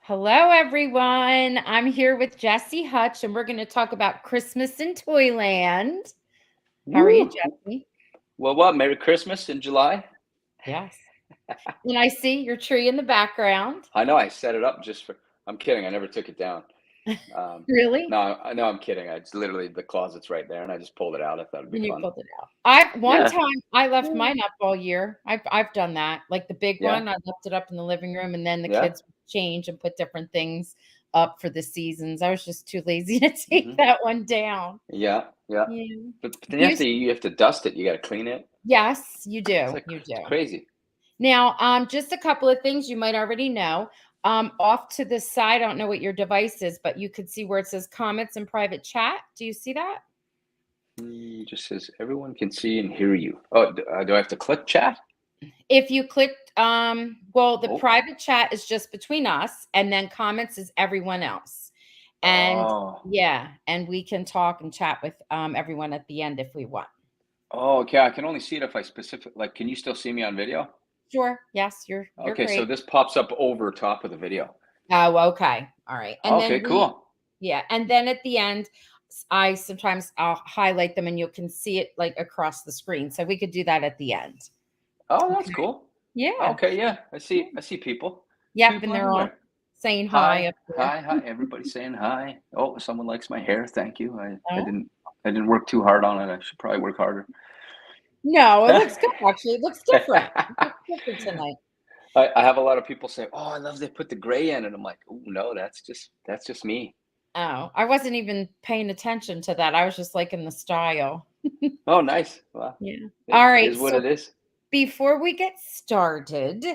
Hello, everyone. I'm here with Jesse Hutch, and we're going to talk about Christmas in Toyland. How are you, Woo! Jesse? Well, what? Merry Christmas in July. Yes. And I see your tree in the background. I know I set it up just for. I'm kidding. I never took it down. Really? No, I know I'm kidding. It's literally the closet's right there, and I just pulled it out. I thought it'd be And you fun. pulled it out. I one Yeah. time I left Yeah. mine up all year. I've done that. Like the big Yeah. one, I left it up in the living room, and then the Yeah. kids would change and put different things up for the seasons. I was just too lazy to take Hmm. that one down. Yeah. Yeah. Yeah. But then You, you have to dust it. You got to clean it. yes, you It's do. like You it's do. crazy. Now, just a couple of things you might already know. Off to the side, I don't know what your device is, but you could see where it says comments and private chat. Do you see that? Just says everyone can see and hear you. Oh, do I have to click chat? If you clicked, well, the Oh. private chat is just between us, and then comments is everyone else. And Oh. yeah, and we can talk and chat with everyone at the end if we want. Oh. Okay. I can only see it if I specific. Like, can you still see me on video? Sure. Yes, you're Okay. So great. this pops up over top of the video. Oh, okay. All right. And Okay, then we cool. yeah, and then at the end, I sometimes I'll highlight them and you can see it like across the screen. So we could do that at the end. Oh, that's Okay. cool. Yeah. Okay, yeah. I Yeah. see I see people. Yep, and People they're all everywhere. saying hi Hi, up there. hi, hi. Everybody saying hi. Oh, someone likes my hair. Thank you. Oh, I didn't work too hard on it. I should probably work harder. no, it looks good actually. It looks different. It looks different tonight. I have a lot of people say, "Oh, I love they put the gray in," and I'm like, "Oh no, that's just me." Oh, I wasn't even paying attention to that. I was just liking the style. Oh, nice. Well, Yeah. it All right. is what So it is. before we get started,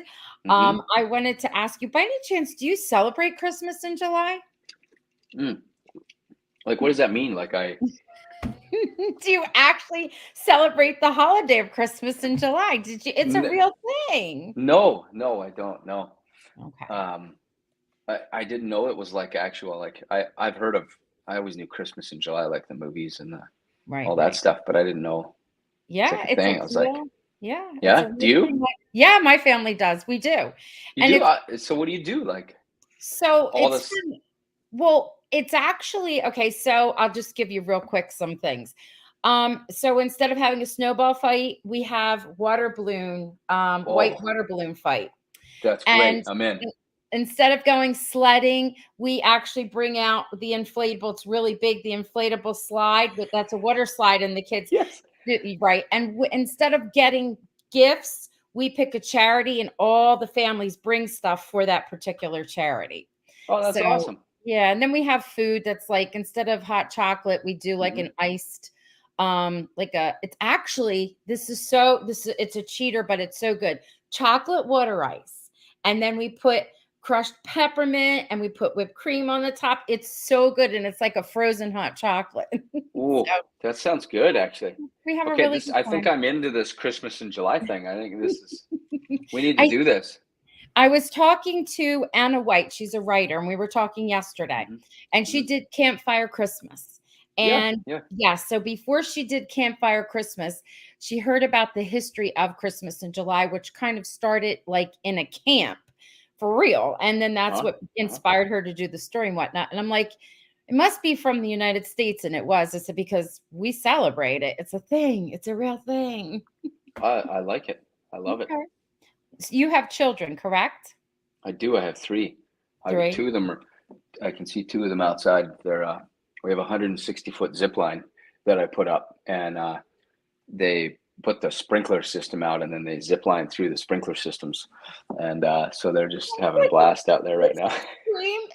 Mm-hmm. I wanted to ask you, by any chance, do you celebrate Christmas in July? Mm. Like, what does that mean? Like, Do you actually celebrate the holiday of Christmas in July? Did you? It's a n- real thing. no, no, I don't. No. Okay. Um, I didn't know it was like actual like I've heard of I always knew Christmas in July like the movies and Right, all that right. stuff, but I didn't know it's Yeah, like a it's a thing. I was like, real yeah, it's a yeah, do real you? thing. Yeah, my family does. We do. You And do? it's So what do you do? Like so all it's this? funny. Well, it's actually okay, so I'll just give you real quick some things. So instead of having a snowball fight, we have water balloon, white Oh, water balloon fight. that's great. And I'm in. in instead of going sledding, we actually bring out the inflatable. It's really big, the inflatable slide, but that's a water slide, and the kids Yes. right. And instead of getting gifts, we pick a charity, and all the families bring stuff for that particular charity. Oh, that's So awesome. yeah, and then we have food that's like instead of hot chocolate, we do like Hmm. an iced like a it's actually this is it's a cheater, but it's so good. Chocolate water ice. And then we put crushed peppermint and we put whipped cream on the top. It's so good and it's like a frozen hot chocolate. Ooh, So that sounds good actually. we have a Okay, really this good I think time. I'm into this Christmas in July thing. I think this is we need to I do this. I was talking to Anna White. She's a writer, and we were talking yesterday. Hmm. And Hmm. she did Campfire Christmas. Yeah, And yeah. yeah, so before she did Campfire Christmas, she heard about the history of Christmas in July, which kind of started like in a camp for real. And then that's Uh-huh. what Uh-huh. inspired her to do the story and whatnot. And I'm like, it must be from the United States. And it was. I said, because we celebrate it. It's a thing, it's a real thing. I like it. I love it. Okay. So you have children, correct? I do. I have three. I Three. two of them are. I can see two of them outside. They're. We have a 160-foot zip line that I put up, and they put the sprinkler system out, and then they zip line through the sprinkler systems, and so they're just having a blast out there right now.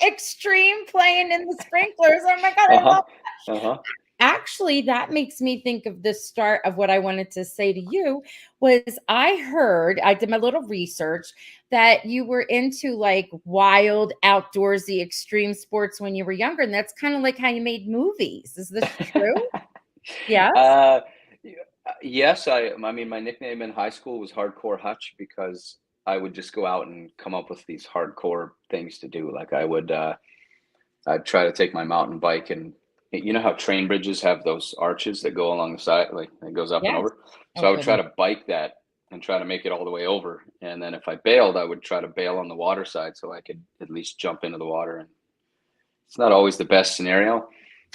Extreme playing in the sprinklers. Oh my God, Uh I huh. love Uh huh. actually that makes me think of the start of what I wanted to say to you was I heard I did my little research that you were into like wild outdoorsy extreme sports when you were younger and that's kind of like how you made movies. Is this true? Yes. uh, yes, I mean, my nickname in high school was Hardcore Hutch because I would just go out and come up with these hardcore things to do. Like I'd try to take my mountain bike and you know how train bridges have those arches that go along the side, like it goes up and Yes. over. Oh So I would try goodness. to bike that and try to make it all the way over. And then if I bailed, I would try to bail on the water side so I could at least jump into the water. And it's not always the best scenario.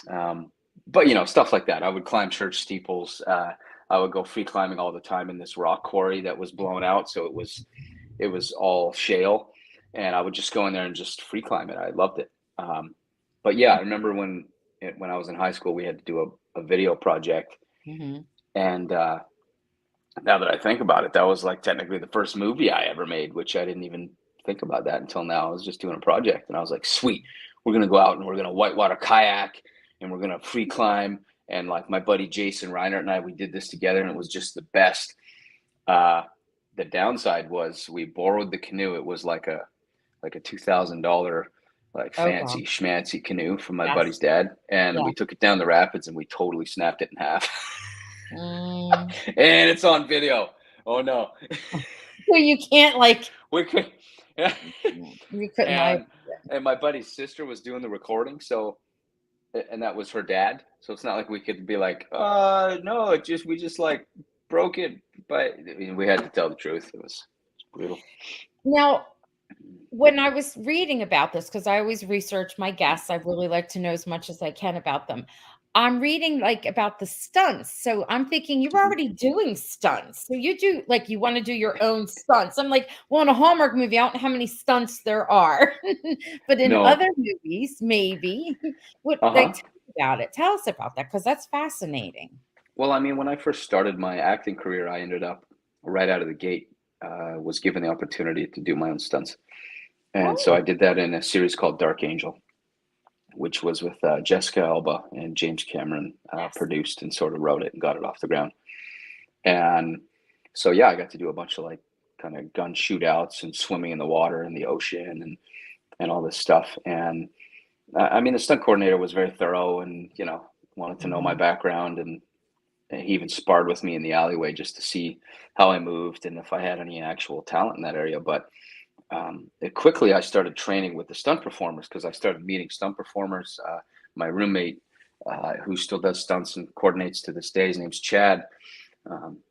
But stuff like that. I would climb church steeples. I would go free climbing all the time in this rock quarry that was blown out. So it was all shale, and I would just go in there and just free climb it. I loved it. But yeah, I remember when I was in high school, we had to do a video project. Mhm. And now that I think about it, that was like technically the first movie I ever made, which I didn't even think about that until now. I was just doing a project, and I was like, sweet, we're going to go out and we're going to whitewater kayak, and we're going to free climb. And like my buddy Jason Reinert and I, we did this together, and it was just the best. The downside was we borrowed the canoe. It was like a $2,000 like Oh, fancy wow. schmancy canoe from my Yes. buddy's dad, and Yeah. we took it down the rapids and we totally snapped it in half. Mm. And it's on video. Oh no. So you can't, like, We could, yeah. you couldn't lie. and and my buddy's sister was doing the recording, so and that was her dad. So it's not like we could be like, no, we just like broke it, but we had to tell the truth. It was brutal. Now, when I was reading about this, because I always research my guests, I really like to know as much as I can about them. I'm reading like about the stunts. So I'm thinking you're Mhm. already doing stunts. So you do like you want to do your own stunts. I'm like, well, in a Hallmark movie, I don't know how many stunts there are. But in No. other movies, maybe. What like Uh-huh. tell me about it. Tell us about that because that's fascinating. Well, I mean, when I first started my acting career, I ended up right out of the gate, was given the opportunity to do my own stunts. And so Oh, I did that in a series called Dark Angel, which was with Jessica Alba and James Cameron, yes. produced and sort of wrote it and got it off the ground. And so, yeah, I got to do a bunch of like kind of gun shootouts and swimming in the water in the ocean and all this stuff. And I mean, the stunt coordinator was very thorough and, wanted to know my Mhm. background. And he even sparred with me in the alleyway just to see how I moved and if I had any actual talent in that area. But quickly I started training with the stunt performers because I started meeting stunt performers. My roommate, who still does stunts and coordinates to this day, his name's Chad. Um,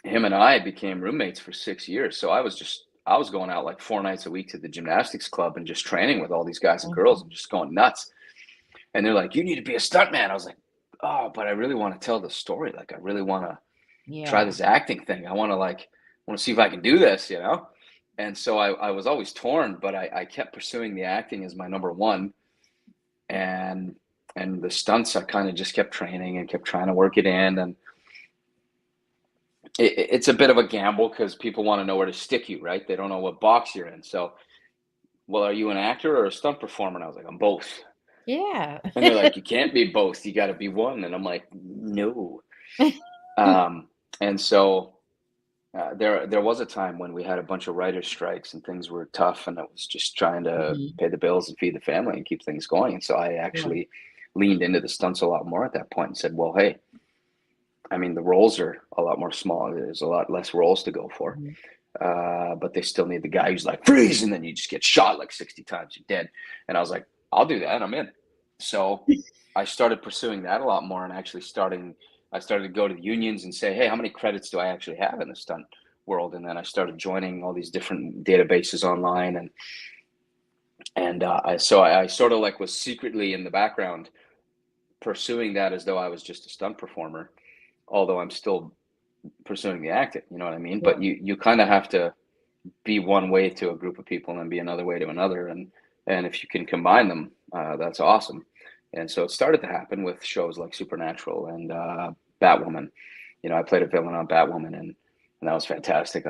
Him and I became roommates for 6 years. So I was going out like 4 nights a week to the gymnastics club and just training with all these guys and girls Mhm. and just going nuts. And they're like, "You need to be a stuntman." I was like, "Oh, but I really want to tell the story. Like, I really want to try Yeah. this acting thing. I want to see if I can do this." And so I was always torn, but I kept pursuing the acting as my number one, and the stunts I kind of just kept training and kept trying to work it in, and it's a bit of a gamble because people want to know where to stick you, right? They don't know what box you're in. So, well, are you an actor or a stunt performer? And I was like, I'm both. Yeah. And they're like, you can't be both. You got to be one. And I'm like, no. Um, and so there was a time when we had a bunch of writer strikes and things were tough, and it was just trying to Mhm. pay the bills and feed the family and keep things going. And so I Sure. actually leaned into the stunts a lot more at that point and said, well, hey, I mean, the roles are a lot more small. There's a lot less roles to go for, Mhm. but they still need the guy who's like freeze, and then you just get shot like 60 times, you're dead. And I was like, I'll do that. I'm in. So I started pursuing that a lot more, and I started to go to the unions and say, hey, how many credits do I actually have in the stunt world? And then I started joining all these different databases online, and I sort of like was secretly in the background pursuing that as though I was just a stunt performer, although I'm still pursuing the acting. You know what I mean? But Sure. you kind of have to be one way to a group of people and then be another way to another, and if you can combine them, that's awesome. And so it started to happen with shows like Supernatural and Batwoman. I played a villain on Batwoman, and that was fantastic.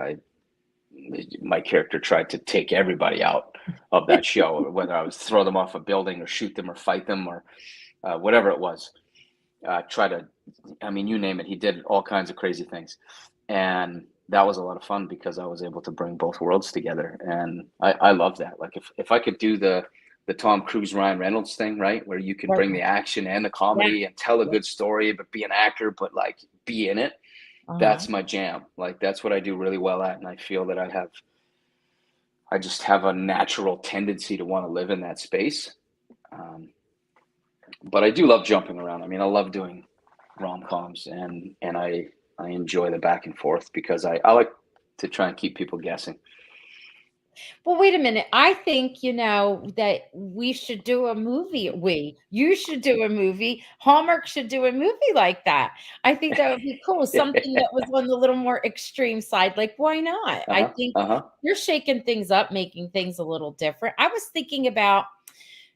My character tried to take everybody out of that show, whether I was throw them off a building or shoot them or fight them or whatever it was. Try to, I mean, you name it. He did all kinds of crazy things, and that was a lot of fun because I was able to bring both worlds together, and I love that. Like if I could do the Tom Cruise Ryan Reynolds thing, right, where you can Right. bring the action and the Yeah. comedy and tell a Yeah. good story, but be an actor, but like be in it. Uh-huh. That's my jam. Like that's what I do really well at, and I feel that I just have a natural tendency to want to live in that space. Um, but I do love jumping around. I mean, I love doing rom coms, and I enjoy the back and forth because I like to try and keep people guessing. Well, wait a minute. I think, that we should do a movie. You should do a movie. Hallmark should do a movie like that. I think that would be cool. Something that was on the little more extreme side. Like, why not? I Uh-huh. think Uh-huh. you're shaking things up, making things a little different. I was thinking about,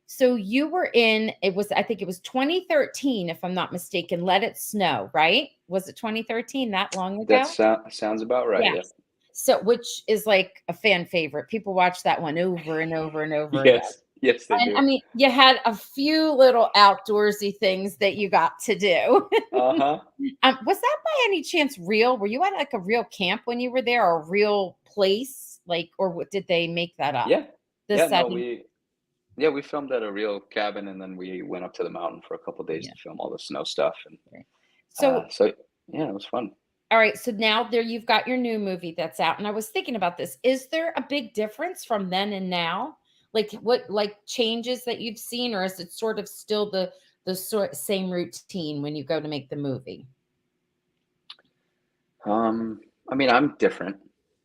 so you were in, I think it was 2013, if I'm not mistaken, Let It Snow, right? Was it 2013, that long That ago? sounds about right. Yep. Yes. So, which is like a fan favorite. People watch that one over and over and over again. Yes. Yes, they And I do. mean, you had a few little outdoorsy things that you got to do. Uh-huh. Was that by any chance real? Were you at like a real camp when you were there, or a real place? Like, or did they make that up? Yeah. The Yeah, no, setting? we filmed at a real cabin and then we went up to the mountain for a couple days Yeah. to film all the snow stuff and Right. So, so yeah, it was fun. all right. So now there you've got your new movie that's out. And I was thinking about this. Is there a big difference from then and now? Like what changes that you've seen, or is it sort of still the same routine when you go to make the movie? I mean, I'm different.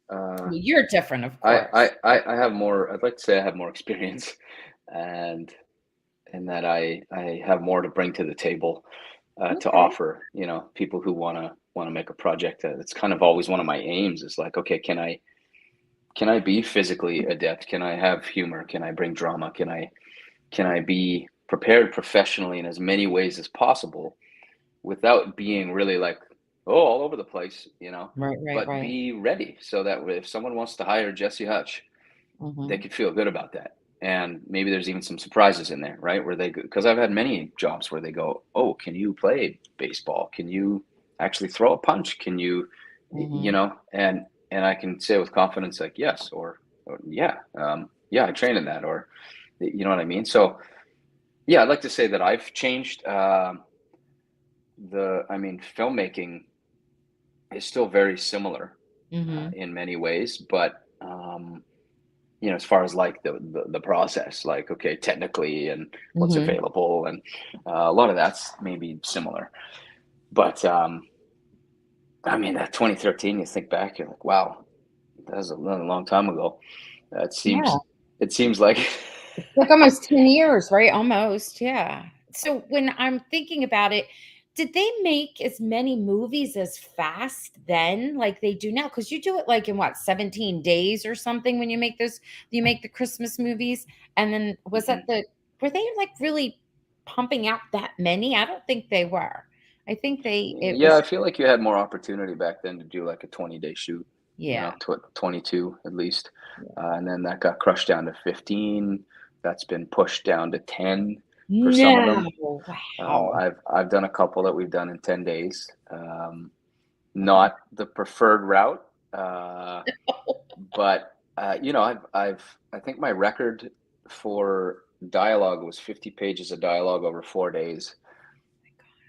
Well, you're different, of I, course. I have more. I'd like to say I have more experience, and that I have more to bring to the table, to Okay. offer. People who wanna make a project. That's kind of always one of my aims. Is like, okay, can I be physically adept? Can I have humor? Can I bring drama? Can I be prepared professionally in as many ways as possible without being really like, oh, all over the place, Right, right, but right. be ready so that if someone wants to hire Jesse Hutch, they Mhm. could feel good about that. And maybe there's even some surprises in there, right? Where because I've had many jobs where they go, oh, can you play baseball? Can you actually throw a punch? Can you, Mhm. and I can say with confidence, like, yes, or yeah, yeah, I train in that, or, you know what I mean? So, yeah, I'd like to say that I've changed. I mean, filmmaking is still very similar, Mhm. in many ways, but as far as like the process, like, okay, technically and what's Mhm. available, and a lot of that's maybe similar. But I mean, that 2013, you think back, you're like, wow, that was a long time ago. It Yeah. seems it seems like Like almost 10 years, right? Almost, yeah. So when I'm thinking about it, did they make as many movies as fast then like they do now? Because you do it like in what, 17 days or something when you make the Christmas movies. And then Mhm. were they like really pumping out that many? I don't think they were. I think it Yeah, I was, feel like you had more opportunity back then to do like a 20-day shoot, yeah. 22 at least. Yeah. And then that got crushed down to 15. That's been pushed down to 10 for some of them. No, wow. I've done a couple that we've done in 10 days. Not the preferred route, but I think my record for dialogue was 50 pages of dialogue over 4 days.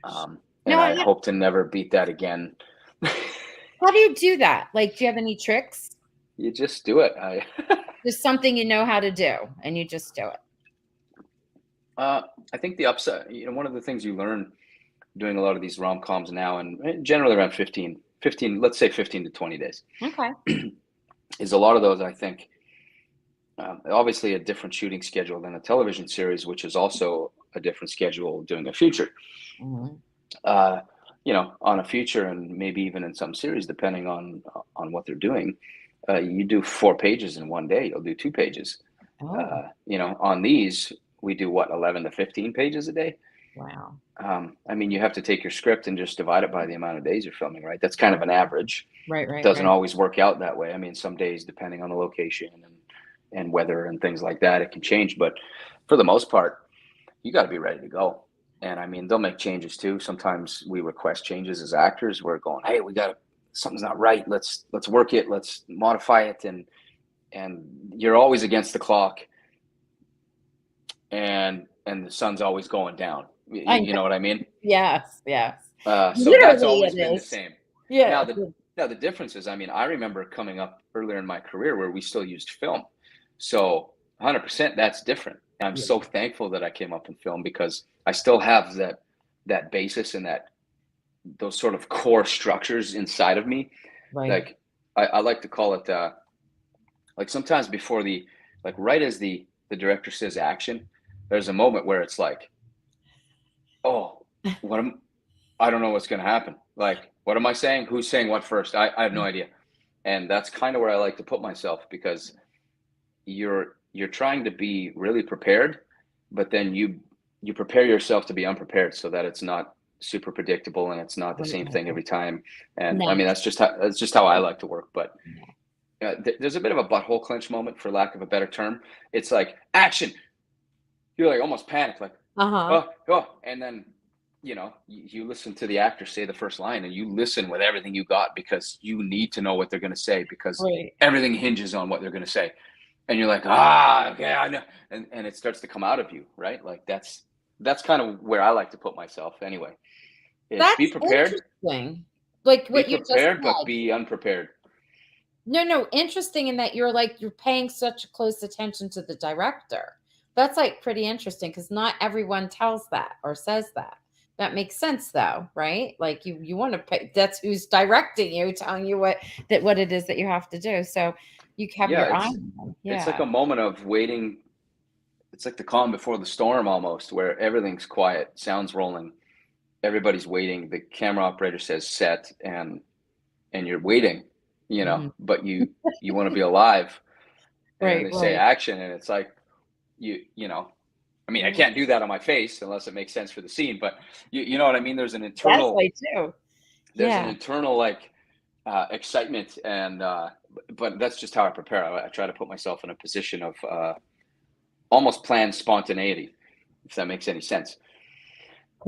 And No, I hope to never beat that again. how do you do that? Like, do you have any tricks? You just do it. Just something you know how to do, and you just do it. uh, I think the upside, one of the things you learn doing a lot of these rom-coms now, and generally around 15, let's say 15 to 20 days, Okay. is a lot of those, I think, obviously a different shooting schedule than a television series, which is also a different schedule doing a feature. Mhm. Uh, on a feature and maybe even in some series, depending on what they're doing, you do 4 pages in one day. You'll do 2 pages. Oh, On these, we do what, 11 to 15 pages a day. wow. I mean, you have to take your script and just divide it by the amount of days you're filming, right? That's kind of an average. Right, right, Doesn't right. always work out that way. I mean, some days, depending on the location and weather and things like that, it can change. But for the most part, you got to be ready to go. And I mean, they'll make changes too. Sometimes we request changes as actors. We're going, hey, we got something's not right. Let's work it. Let's modify it. And you're always against the clock, and the sun's always going down. You, I you know what I mean? Yes, yes. So that's Literally always it been the is. same. Now Yeah. the difference is, I mean, I remember coming up earlier in my career where we still used film. So 100% that's different. I'm Yeah. so thankful that I came up in film because I still have that basis and those sort of core structures inside of me. Right. Like I like to call it like sometimes before the like right as the director says action, there's a moment where it's like, oh, what am I don't know what's gonna happen. Like, what am I saying? Who's saying what first? I have no idea. And that's kind of where I like to put myself because you're trying to be really prepared, but then you prepare yourself to be unprepared so that it's not super predictable and it's not the Right, same right, thing right. every time. And I mean Next. that's just how I like to work. But Yeah. there's a bit of a butthole clench moment, for lack of a better term. It's like action. You're like almost panicked, like Uh-huh. oh, and then you listen to the actor say the first line, and you listen with everything you got because you need to know what they're going to say because Right. everything hinges on what they're going to say, and you're like, ah, okay, I know, and it starts to come out of you, right? Like that's kind of where I like to put myself anyway. Is That's interesting. Like be what you just prepared, but said. be unprepared. No, no, interesting in that you're like you're paying such close attention to the director. That's like pretty interesting because not everyone tells that or says that. That makes sense though, right? Like you want to pay that's who's directing you, telling you what it is that you have to do. So you have Yeah, your eye on them. it's like Yeah. a moment of waiting. It's like the calm before the storm almost, where everything's quiet, sounds rolling, everybody's waiting. The camera operator says set, and you're waiting, Mhm. but you want to be alive, and then Right, they say right. action, and it's like you know. I mean, I Mhm. can't do that on my face unless it makes sense for the scene, but you know what I mean. Yes, I do. There's an Yeah. internal like excitement, and but that's just how I prepare. I try to put myself in a position of almost planned spontaneity, if that makes any sense.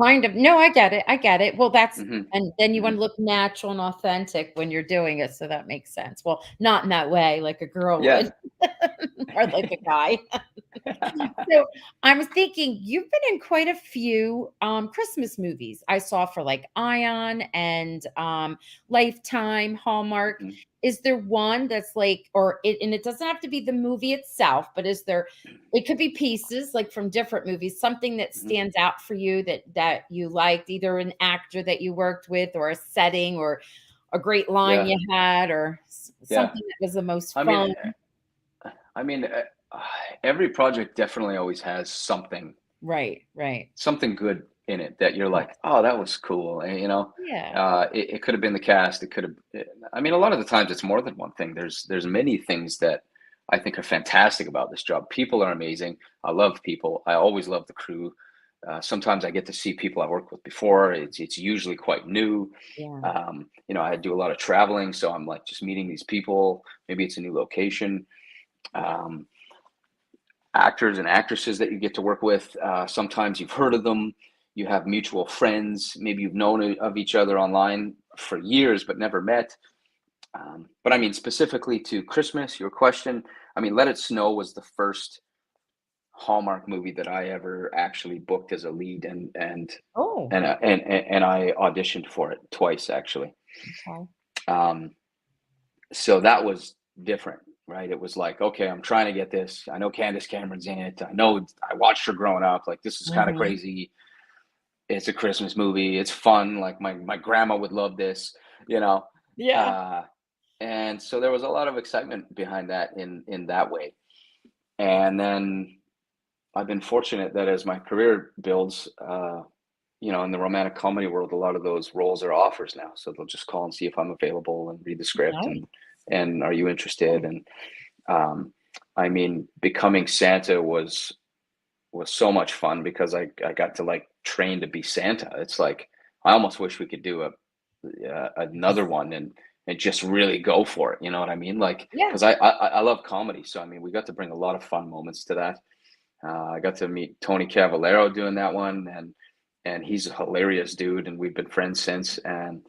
Kind of. No, I get it. I get it. Well, that's Hmm. and then you Hmm. wanna look natural and authentic when you're doing it, so that makes sense. Well, not in that way like a girl would Yeah. or like a guy. So, I was thinking you've been in quite a few, Christmas movies. I saw for, like, Ion and, Lifetime, Hallmark. Mhm. Is there one that's, like or it and it doesn't have to be the movie itself, but is there it could be pieces, like, from different movies, something that Mhm. stands out for you that you liked, either an actor that you worked with or a setting or a great line Yeah. you had or Yeah. something that was the most I mean, fun? I mean, every project definitely always has Right, right. something good in it that you're Yeah. like, oh, that was cool. Yeah. It could have been the cast. It could have. I mean, a lot of the times it's more than one thing. There's many things that I think are fantastic about this job. People are amazing. I love people. I always love the crew. Sometimes I get to see people I worked with before. It's usually quite new. Yeah. I do a lot of traveling, so I'm like just meeting these people. Maybe it's a new location. Um, Actors and actresses that you get to work with. Sometimes you've heard of them. You have mutual friends. Maybe you've known of each other online for years but never met. But I mean, specifically to Christmas, your question. I mean, Let It Snow was the first Hallmark movie that I ever actually booked as a lead, Oh, and I auditioned for it twice actually. okay. Um, so that was different, right? It was like, okay, I'm trying to get this. I know Candace Cameron's in it. I know I watched her growing up. Like, this is kind of Mhm. crazy. It's a Christmas movie. It's fun. Like my grandma would love this, you know. Yeah. Uh, and so there was a lot of excitement behind that in that way. And then I've been fortunate that as my career builds, in the romantic comedy world, a lot of those roles are offers now. So they'll just call and see if I'm available and read the script Nice. and are you interested? And um, I mean, becoming Santa was so much fun because I got to like train to be Santa. It's like I almost wish we could do another one and just really go for it. You know what I mean? Like Yeah. because I love comedy, so I mean we got to bring a lot of fun moments to that. I got to meet Tony Cavallero doing that one, and he's a hilarious dude, and we've been friends since. And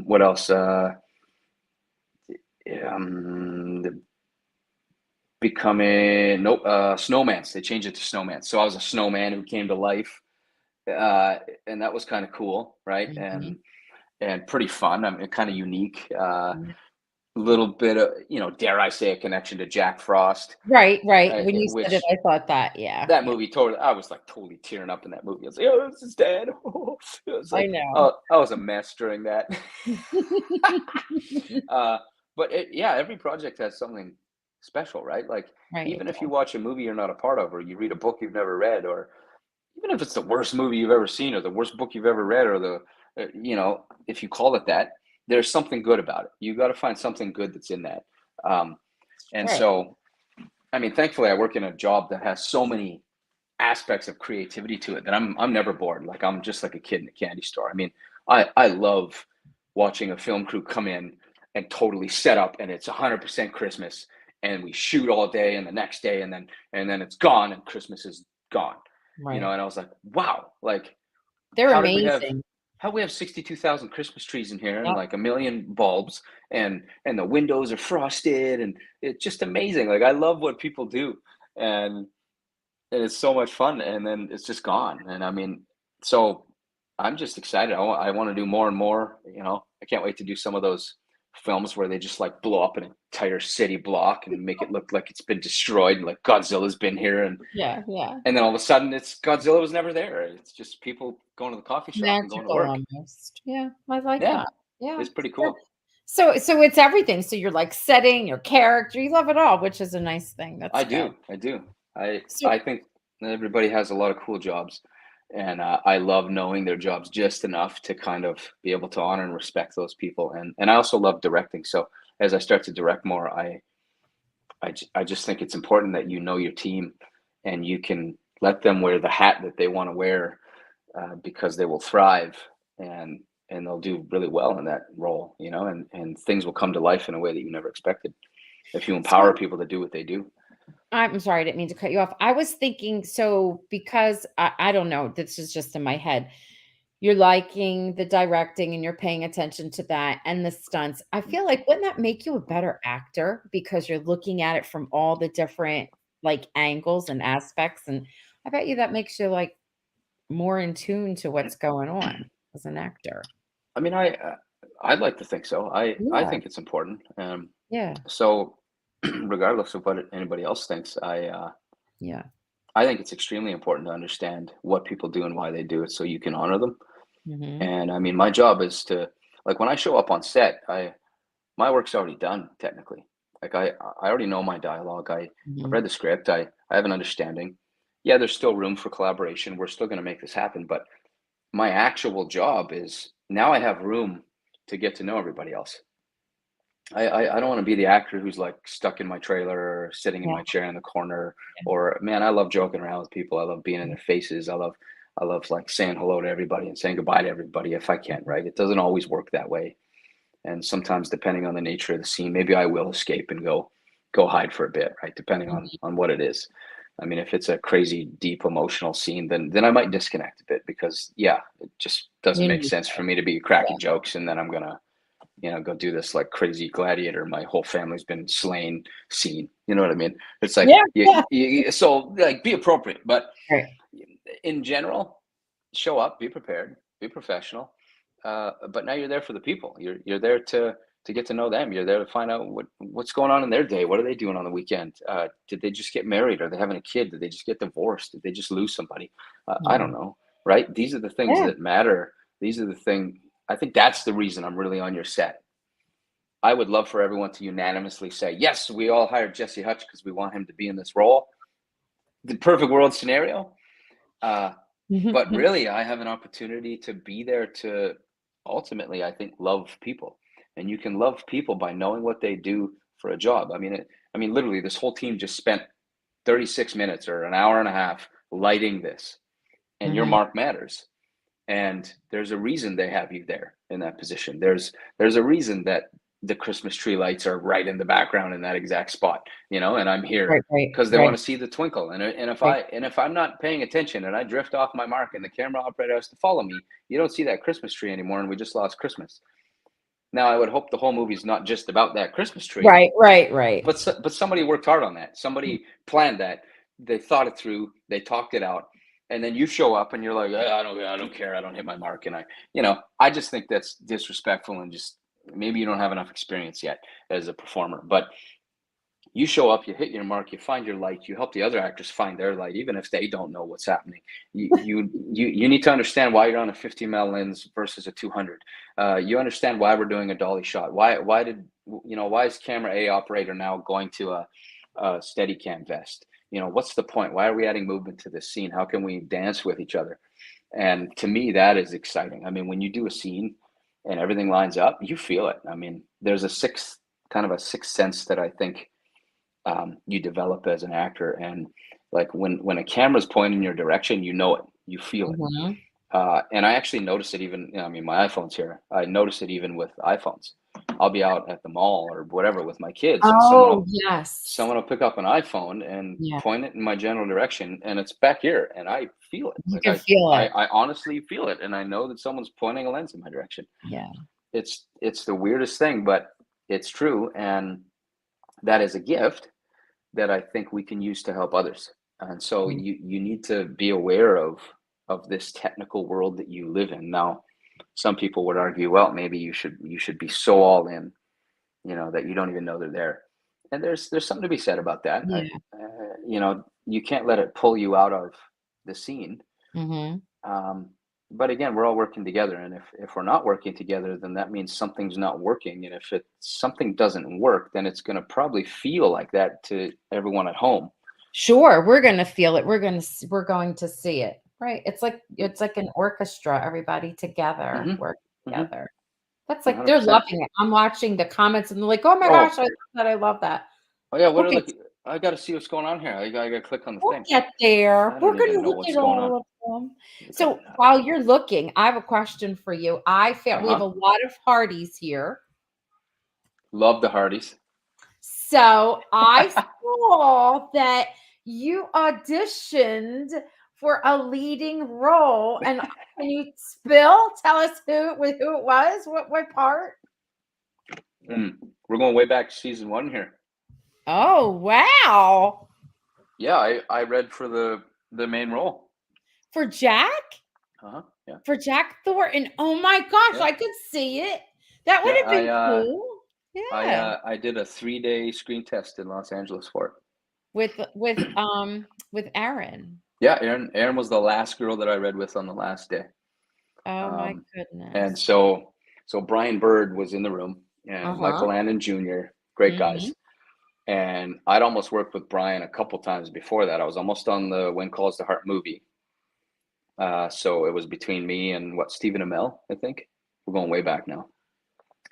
what else? The becoming nope, snowmans. They changed it to snowman. So I was a snowman who came to life, and that was kind of cool, right? Mhm. And pretty fun. I mean, kind of unique. Mhm. little bit of, dare I say, a connection to Jack Frost, Right, right. When you said it, which I thought that, yeah, that yeah. movie totally, I was like totally tearing up in that movie. I was like, oh, this is dad. It was I like, know. oh, I was a mess during that. uh, but yeah, every project has something special, right? Like, Right, it even if you does. watch a movie you're not a part of, or you read a book you've never read, or even if it's the worst movie you've ever seen, or the worst book you've ever read, or if you call it that, there's something good about it. You got to find something good that's in that. Um, and Right. so, I mean, thankfully, I work in a job that has so many aspects of creativity to it that I'm never bored. Like, I'm just like a kid in a candy store. I mean, I love watching a film crew come in and totally set up, and it's 100% Christmas, and we shoot all day and the next day, and then it's gone and Christmas is gone. Right. And I was like, wow, like, They're how did we have amazing. how we have 62,000 Christmas trees in here and Yep. like a million bulbs, and the windows are frosted, and it's just amazing. Like, I love what people do, and it's so much fun, and then it's just gone. And I mean, so I'm just excited. I want to do more and more. I can't wait to do some of those films where they just like blow up an entire city block and make it look like it's been destroyed, and like Godzilla's been here, and Yeah, yeah. and then all of a sudden it's Godzilla was never there. It's just people going to the coffee shop and going to Magical work. almost. Yeah, I like Yeah, that. Yeah. it's pretty So cool. so it's everything. So you're like setting your character, you love it all, which is a nice thing. That's I good. do. I do. I So I think that everybody has a lot of cool jobs, and I love knowing their jobs just enough to kind of be able to honor and respect those people. And I also love directing. So as I start to direct more, I just think it's important that you know your team, and you can let them wear the hat that they want to wear, because they will thrive, and they'll do really well in that role. And things will come to life in a way that you never expected if you empower so people to do what they do. I'm sorry, I didn't mean to cut you off. I was thinking, so because I don't know, this is just in my head. You're liking the directing and you're paying attention to that and the stunts. I feel like wouldn't that make you a better actor because you're looking at it from all the different like angles and aspects, and I bet you that makes you like more in tune to what's going on as an actor. I mean, I'd like to think so. I Yeah, think it's important. yeah, So regardless of what anybody else thinks, yeah. I think it's extremely important to understand what people do and why they do it, so you can honor them. Mhm. And I mean, my job is to, like, when I show up on set, I my work's already done technically. Like, I already know my dialogue. I've Mhm. read the script. I have an understanding. Yeah, there's still room for collaboration. We're still going to make this happen, but my actual job is now I have room to get to know everybody else. I don't want to be the actor who's like stuck in my trailer or sitting in Yeah, my chair in the corner. Or, man, I love joking around with people. I love being in their faces. I love like saying hello to everybody and saying goodbye to everybody if I can, right? It doesn't always work that way. And sometimes, depending on the nature of the scene, maybe I will escape and go hide for a bit, right? Depending on mhm. what it is. I mean, if it's a crazy, deep, emotional scene, then I might disconnect a bit, because yeah, it just doesn't You make need sense for me to be yeah, cracking jokes, and then I'm gonna go do this like crazy gladiator. My whole family's been slain scene. You know what I mean? It's like, yeah, yeah. so like, be appropriate, but Right. in general, show up, be prepared, be professional. But now you're there for the people. You're there to get to know them. You're there to find out what's going on in their day. What are they doing on the weekend? Did they just get married? Are they having a kid? Did they just get divorced? Did they just lose somebody? I don't Mhm. know. Right? These are the things Yeah. that matter. These are the thing. I think that's the reason I'm really on your set. I would love for everyone to unanimously say, yes, we all hired Jesse Hutch because we want him to be in this role. The perfect world scenario. Uh, but really, I have an opportunity to be there to ultimately, I think, love people. And you can love people by knowing what they do for a job. I mean, literally, this whole team just spent 36 minutes or an hour and a half lighting this, and your Mhm. mark matters. And there's a reason they have you there in that position. There's a reason that the Christmas tree lights are right in the background in that exact spot, and I'm here Right, right, because they want right, to see the twinkle. And if right. I'm not paying attention and I drift off my mark and the camera operator has to follow me, you don't see that Christmas tree anymore, and we just lost Christmas. Now, I would hope the whole movie's not just about that Christmas tree, Right, right, right. but somebody worked hard on that. Somebody planned that. They thought it through. They talked it out. And then you show up and you're like, I don't care. I don't hit my mark. And I just think that's disrespectful and just maybe you don't have enough experience yet as a performer, but you show up, you hit your mark, you find your light, you help the other actors find their light, even if they don't know what's happening. You need to understand why you're on a 50 mil lens versus a 200. You understand why we're doing a dolly shot. Why did why is camera A operator now going to a steady cam vest? What's the point? Why are we adding movement to this scene? How can we dance with each other? And to me, that is exciting. I mean, when you do a scene and everything lines up, you feel it. I mean, there's a sixth sense that I think you develop as an actor. And like when a camera's pointing in your direction, you know it, you feel it. Mhm. And I actually notice it even, I mean, my iPhone's here. I notice it even with iPhones. I'll be out at the mall or whatever with my kids, and Oh, yes. someone will pick up an iPhone and Yeah, point it in my general direction, and it's back here, and I feel it. you Like can feel it. I honestly feel it, and I know that someone's pointing a lens in my direction. Yeah. It's the weirdest thing, but it's true, and that is a gift that I think we can use to help others. And so Mm. you need to be aware of this technical world that you live in. Now, some people would argue, well, maybe you should be so all in, that you don't even know they're there. And there's something to be said about that. Yeah. You can't let it pull you out of the scene. Mhm. Um, but again, we're all working together, and if we're not working together, then that means something's not working. And if something doesn't work, then it's going to probably feel like that to everyone at home. Sure, we're gonna feel it. We're going to see it. Right. It's like an orchestra, everybody together, Hmm. work Hmm. together. That's like they're 100%. loving it. I'm watching the comments and they're like, "Oh my gosh, Oh, I love that. I love that." oh yeah. What We'll are get like? I got to see what's going on here. I got to click on the we'll thing. get there. I We're don't even gonna know look what's at going on. all of them. Look at So that. while you're looking, I have a question for you. I found we have Uh-huh. a lot of Hardys here. Love the Hardys. So I saw that you auditioned for a leading role, and can you tell us who it was? What part? Mm. We're going way back to season 1 here. Oh, wow. Yeah, I read for the main role. For Jack? Uh-huh. Yeah. For Jack Thornton. Oh my gosh, Yeah. I could see it. That would Yeah, have been cool. Yeah. I did a 3-day screen test in Los Angeles for it. With Aaron. Yeah, Aaron was the last girl that I read with on the last day. Oh my Um, and goodness. so Brian Bird was in the room, and Uh-huh. Michael Landon Jr., great Mhm. guys. And I'd almost worked with Brian a couple times before that. I was almost on the When Calls the Heart movie. So it was between me and Stephen Amell, I think. We're going way back now.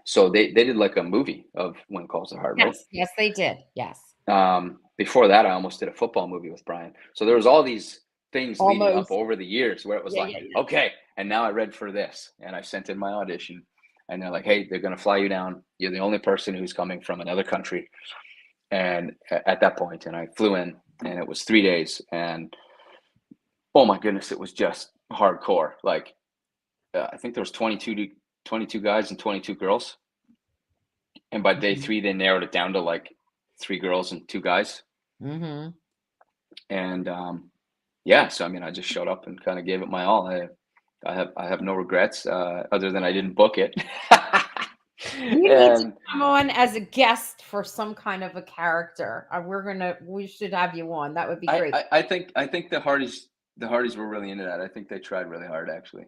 So they did like a movie of When Calls the Heart, right? Yes, yes, they did. Yes. Before that, I almost did a football movie with Brian. So there was all these things leading up Almost. over the years where it was Yeah, like, yeah, yeah. okay, and now I read for this, and I sent in my audition, and they're like, hey, they're going to fly you down. You're the only person who's coming from another country. And at that point, and I flew in, and it was 3 days, and oh my goodness, it was just hardcore. Like I think there was 22 guys and 22 girls, and by day Mhm. 3, they narrowed it down to like 3 girls and 2 guys, Mhm. and yeah, so I mean, I just showed up and kind of gave it my all. I have no regrets other than I didn't book it. You need to And come on as a guest for some kind of a character. We should have you on. That would be I, great. I I think the Hardys were really into that. I think they tried really hard actually.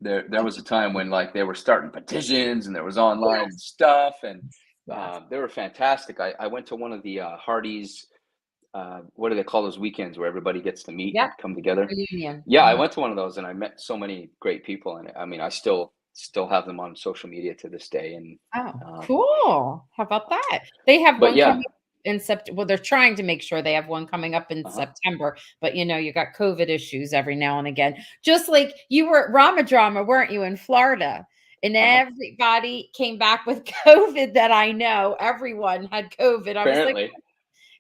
There I was a think time when like they were starting petitions and there was online yes, stuff, and yes. they were fantastic. I went to one of the Hardys. What do they call those weekends where everybody gets to meet Yep, and come together? reunion. Yeah, I Mhm. went to one of those and I met so many great people, and I mean, I still have them on social media to this day. And Oh, um, cool. How about that? They have but one yeah, coming in September. Well, they're trying to make sure they have one coming up in uh-huh, September, but you got COVID issues every now and again. Just like you were at Rama Drama, weren't you, in Florida? And uh-huh. everybody came back with COVID that I know. Everyone had COVID. I was like, Apparently, it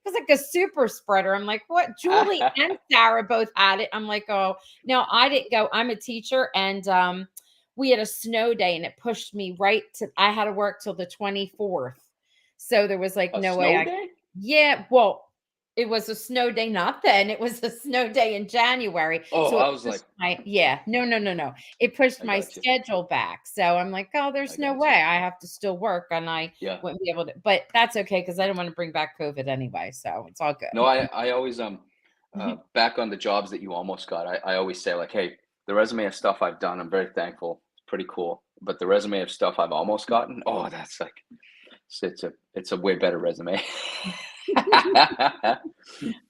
was like a super spreader. I'm like, what? Julie and Sarah both had it. I'm like, oh, no, I didn't go. I'm a teacher, and we had a snow day, and it pushed me right to. I had to work till the 24th, so there was like a no way snow I. day. Yeah, well, It was a snow day, not then, it was a snow day in January, Oh, so it I was like, pushed my yeah, no, no, no, no. It pushed I my got you. schedule back, so I'm like, "Oh, I there's no got way, you. I have to still work, and I Yeah. wouldn't be able to," but that's okay because I don't wanna bring back COVID anyway, so it's all No, good. I always back on the jobs that you almost got. I always say like, hey, the resume of stuff I've done, I'm very thankful. It's pretty cool. But the resume of stuff I've almost gotten, oh, that's like it's a way better resume.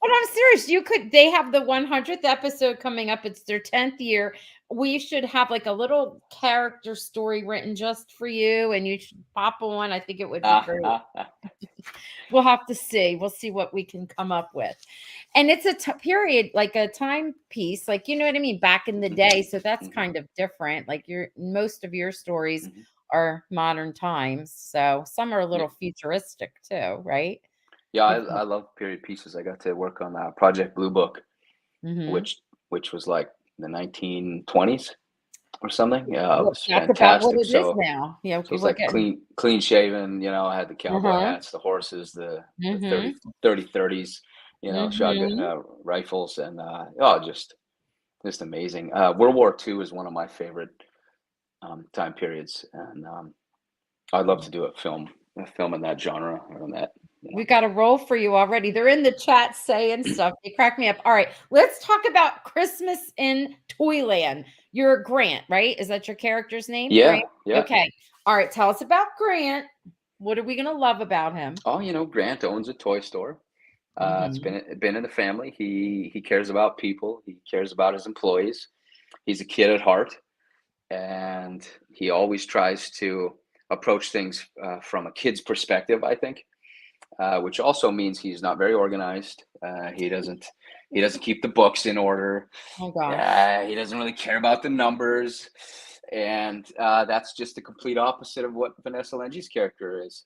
But I'm serious, you could they have the 100th episode coming up, it's their 10th year. We should have, like, a little character story written just for you, and you should pop on, I think it would be great. We'll have to see. We'll see what we can come up with. And it's a period, like a timepiece, like, you know what I mean? Back in the Mhm, day. So that's mhm, kind of different. Like your most of your stories mhm. are modern times. So some are a Yeah, little futuristic too, right? yeah, You've I love period pieces. I got to work on Project Blue Book, mm-hmm. which was like the 1920s or something. Yeah, it Well, was that's about what fantastic. it is So now. Yeah, so it's we're like getting clean shaven, I had the cowboy uh-huh. hats, the horses, the Mm-hmm. 30-30s, shotgun Mm-hmm. rifles, and oh, just amazing. World War II is one of my favorite time periods, and I'd love to do a film in that genre or in that, you We know. got a role for you already. They're in the chat saying stuff. They crack me up. All right, let's talk about Christmas in Toyland. You're Grant, right? Is that your character's name? Grant? Yeah, yeah. Okay. All right, tell us about Grant. What are we going to love about him? Oh, Grant owns a toy store. It's Mhm. been in the family. He cares about people. He cares about his employees. He's a kid at heart, and he always tries to approach things from a kid's perspective, I think, which also means he's not very organized. He doesn't keep the books in order. Oh gosh. He doesn't really care about the numbers, and that's just the complete opposite of what Vanessa Lengy's character is,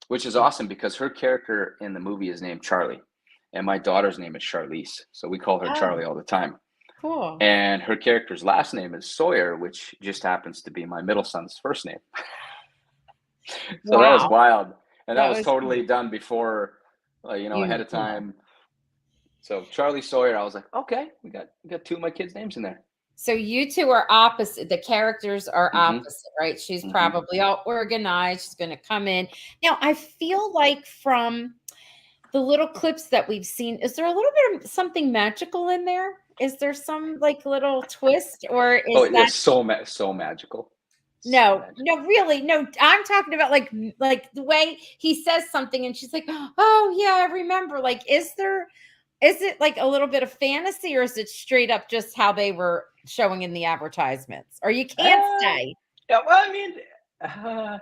which is awesome because her character in the movie is named Charlie, and my daughter's name is Charlize, so we call her Oh, Charlie all the time. cool. And her character's last name is Sawyer, which just happens to be my middle son's first name. So that was Wow. wild, and that That was was totally done before, ahead you. of time. So Charlie Sawyer, I was like, okay, we got two of my kids' names in there. So you two are opposite. The characters are Mm-hmm. opposite, right? She's Mm-hmm. probably all organized. She's going to come in. Now, I feel like from the little clips that we've seen, is there a little bit of something magical in there? Is there some like little twist, or Oh, is that it's so magical, so no, no, magical. really, no? I'm talking about like the way he says something, and she's like, "Oh yeah, I remember." Like, is it like a little bit of fantasy, or is it straight up just how they were showing in the advertisements? Or you can't Uh, say yeah, well, I mean, uh,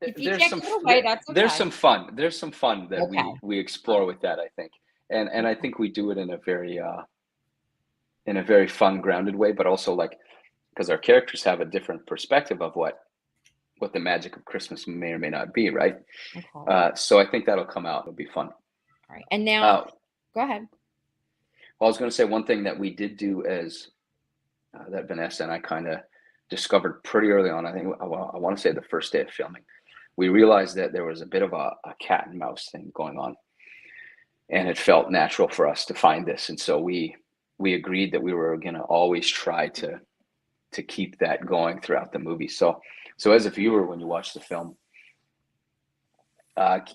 if you there's can't some give it away. That's there's okay. some fun. There's some fun that Okay. we All explore with that, I think, and I think we do it in a very fun, grounded way, but also like because our characters have a different perspective of what the magic of Christmas may or may not be, right? right. Okay. So I think that'll come out. It'll be fun. All right. And now, Uh, go ahead. I was going to say one thing that we did do as that Vanessa and I kind of discovered pretty early on. I think I want to say the first day of filming, we realized that there was a bit of a cat and mouse thing going on, and it felt natural for us to find this. And so we agreed that we were going to always try to keep that going throughout the movie. So as a viewer, when you watch the film,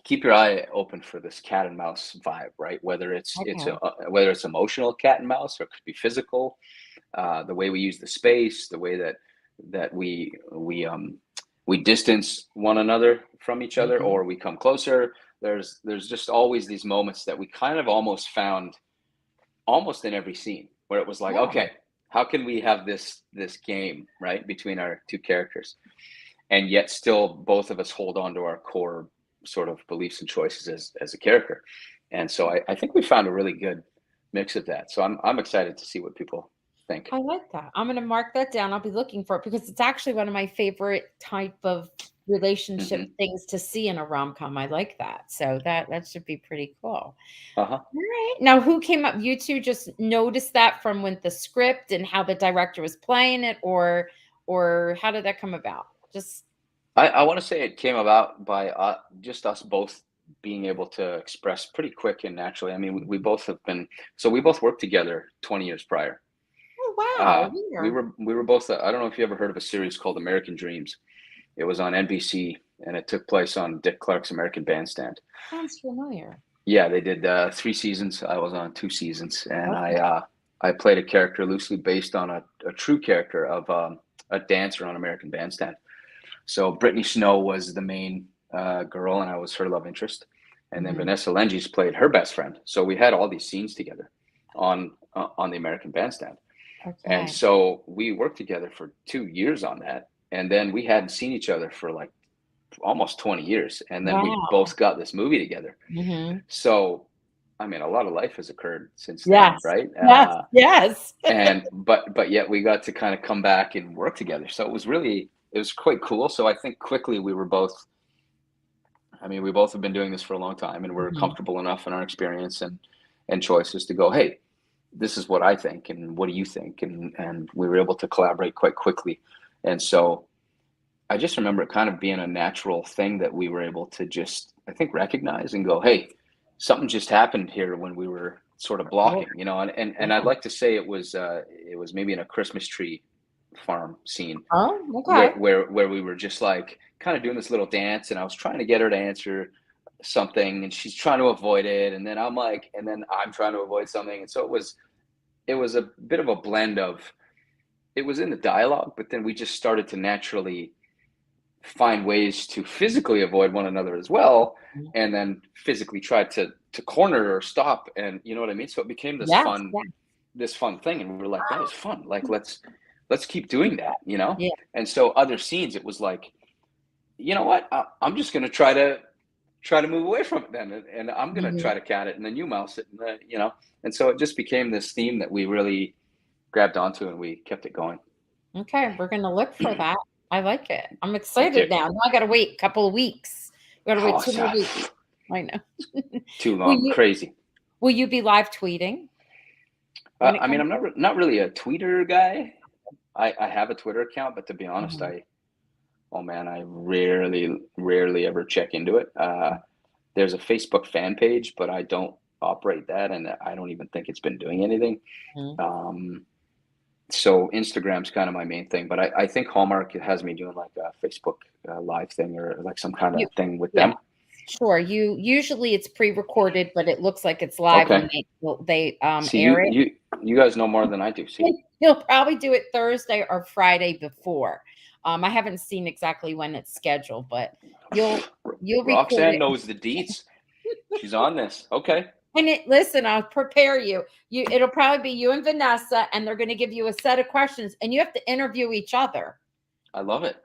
keep your eye open for this cat and mouse vibe, right? Okay. Whether it's emotional cat and mouse or it could be physical. The way we use the space, the way that we distance one another from each other, Mhm. or we come closer. There's just always these moments that we kind of almost found almost in every scene where it was like, Oh, okay, how can we have this game right between our two characters, and yet still both of us hold on to our core sort of beliefs and choices as a character. And so I think we found a really good mix of that. So I'm excited to see what people think. I like that. I'm gonna mark that down. I'll be looking for it because it's actually one of my favorite type of relationship Hmm. things to see in a rom-com. I like that. So that should be pretty cool. All Uh-huh. right. Now, who came up? You two just noticed that from when the script and how the director was playing it, or how did that come about? Just I want to say it came about by just us both being able to express pretty quick and naturally. I mean, we both have been, so we both worked together 20 years prior. Oh, wow. Weird. We were both, I don't know if you ever heard of a series called American Dreams. It was on NBC and it took place on Dick Clark's American Bandstand. Sounds familiar. Yeah, they did 3 seasons. I was on 2 seasons, and Okay. I played a character loosely based on a true character of a dancer on American Bandstand. So Brittany Snow was the main girl, and I was her love interest, and then Mhm. Vanessa Lenges played her best friend. So we had all these scenes together on the American Bandstand, and Okay. so we worked together for 2 years on that, and then we hadn't seen each other for like almost 20 years, and then we Wow. both got this movie together. Mhm. So, I mean, a lot of life has occurred since then, Yes. right? Yes. Yes. And but yet we got to kind of come back and work together. So it was quite cool. So I think quickly we were both. I mean, we both have been doing this for a long time, and we're Mhm. comfortable enough in our experience and choices to go, hey, this is what I think, and what do you think? And we were able to collaborate quite quickly. And so I just remember it kind of being a natural thing that we were able to just, I think, recognize and go, hey, something just happened here when we were sort of Cool. blocking, and I'd Yeah. like to say it was maybe in a Christmas tree farm scene Oh, okay. where we were just like kind of doing this little dance, and I was trying to get her to answer something, and she's trying to avoid it, and then I'm trying to avoid something, and so it was a bit of a blend of, it was in the dialogue, but then we just started to naturally find ways to physically avoid one another as well, Mhm. and then physically try to corner or stop, and you know what I mean, so it became Yes. Yeah. this fun thing, and we were like, that was fun, like let's keep doing that, Yeah. and so other scenes it was like, you know what, I'm just going to try to move away from it then, and I'm going to Mhm. try to cat it, and then you mouse it, and and so it just became this theme that we really grabbed onto, and we kept it going. Okay, we're gonna look for that. I like it. I'm Thank you. excited now. Now I gotta wait a couple of weeks. We gotta wait Oh, 2 more weeks. I know. too Will long, you crazy. will you be live tweeting when it I mean, comes I'm not really a tweeter guy. I have a Twitter account, but to be honest, Mhm. oh man, I rarely ever check into it. There's a Facebook fan page, but I don't operate that, and I don't even think it's been doing anything. Mhm. Um, so Instagram's kind of my main thing, but I think Hallmark has me doing like a Facebook live thing, or like some kind You of thing with yeah, them. sure. You usually it's pre-recorded, but it looks like it's live when Okay. they See, air it. you guys know more than I do. See, He'll probably do it Thursday or Friday before. I haven't seen exactly when it's scheduled, but you'll record Roxanne it. knows the deets. She's on this. Okay, And listen, I'll prepare you. It'll probably be you and Vanessa, and they're going to give you a set of questions, and you have to interview each other. I love it.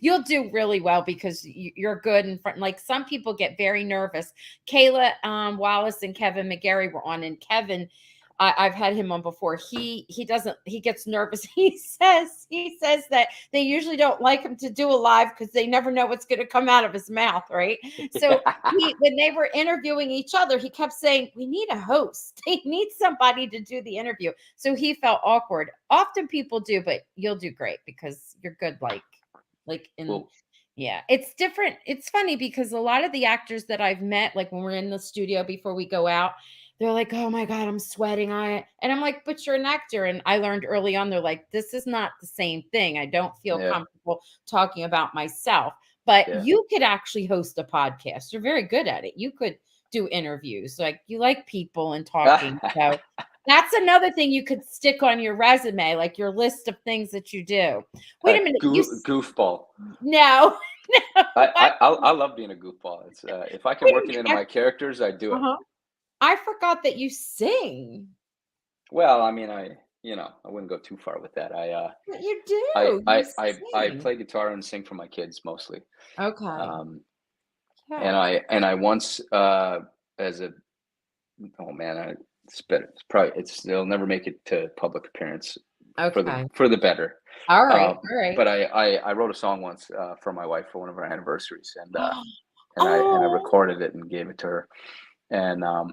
You'll do really well because you're good in front. Like some people get very nervous. Kayla Wallace and Kevin McGarry were on, and Kevin, I've had him on before. He doesn't. He gets nervous. He says that they usually don't like him to do a live because they never know what's going to come out of his mouth, right? So when they were interviewing each other, he kept saying, "We need a host. They need somebody to do the interview." So he felt awkward. Often people do, but you'll do great because you're good. Like in Well, yeah, it's different. It's funny because a lot of the actors that I've met, like when we're in the studio before we go out, they're like, "Oh my God, I'm sweating." And I'm like, "But you're an actor." And I learned early on, they're like, "This is not the same thing. I don't feel yeah, comfortable talking about myself." But yeah. you could actually host a podcast. You're very good at it. You could do interviews. Like you like people and talking. So that's another thing you could stick on your resume, like your list of things that you do. Wait a minute, Goofball. no, no. I love being a goofball. It's if I can Wait a work it minute. into my characters, I do it. Uh-huh. I forgot that you sing. Well, I mean, I wouldn't go too far with that. What you do? You I sing. play guitar and sing for my kids mostly. Okay. Um, and Okay. I once as a oh man, it's probably they'll never make it to public appearance Okay. for the better. All right. All right. But I wrote a song once for my wife for one of our anniversaries, and I Oh. recorded it and gave it to her. And I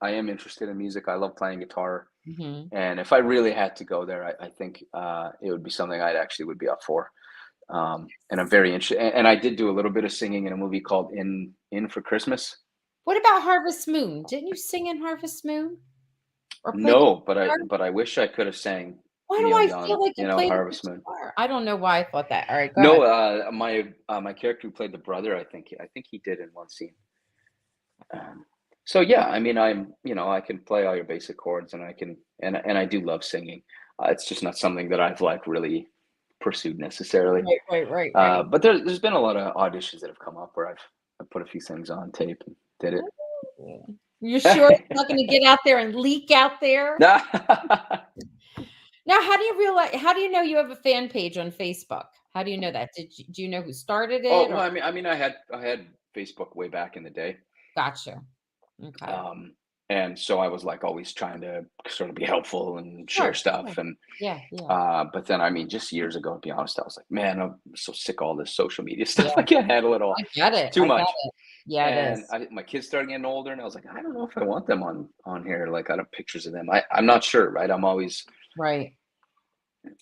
am interested in music. I love playing guitar, Mhm. and if I really had to go there, I think it would be something I'd actually would be up for. And I'm very interested. And I did do a little bit of singing in a movie called In for Christmas. What about Harvest Moon? Didn't you sing in Harvest Moon or play the No, guitar? but I wish I could have sang Why do Neil I feel Young, like you played the Harvest Moon. guitar? I don't know why I thought that. All right, go No, ahead. my character who played the brother, I think he did in one scene. Um, so yeah, I mean, I can play all your basic chords, and I can, and I do love singing. It's just not something that I've like really pursued necessarily. Right, right, right, right. But there's been a lot of auditions that have come up where I put a few things on tape and did it. Oh. You sure it's not going to get out there and leak out there? Now, how do you know you have a fan page on Facebook? How do you know that? Do you know who started Oh it well, or I had Facebook way back in the day. gotcha. Okay. Um, and so I was like always trying to sort of be helpful and share Sure, sure. stuff. And Yeah, yeah. but then I mean, just years ago, to be honest, I was like, man, I'm so sick of all this social media stuff. Yeah. I can't handle it all. I get It's it. too I get much. it. Yeah, it And is. my kids started getting older, and I was like, I don't know if I want them on here. Like, I don't pictures of them. I'm not sure, right? I'm always Right.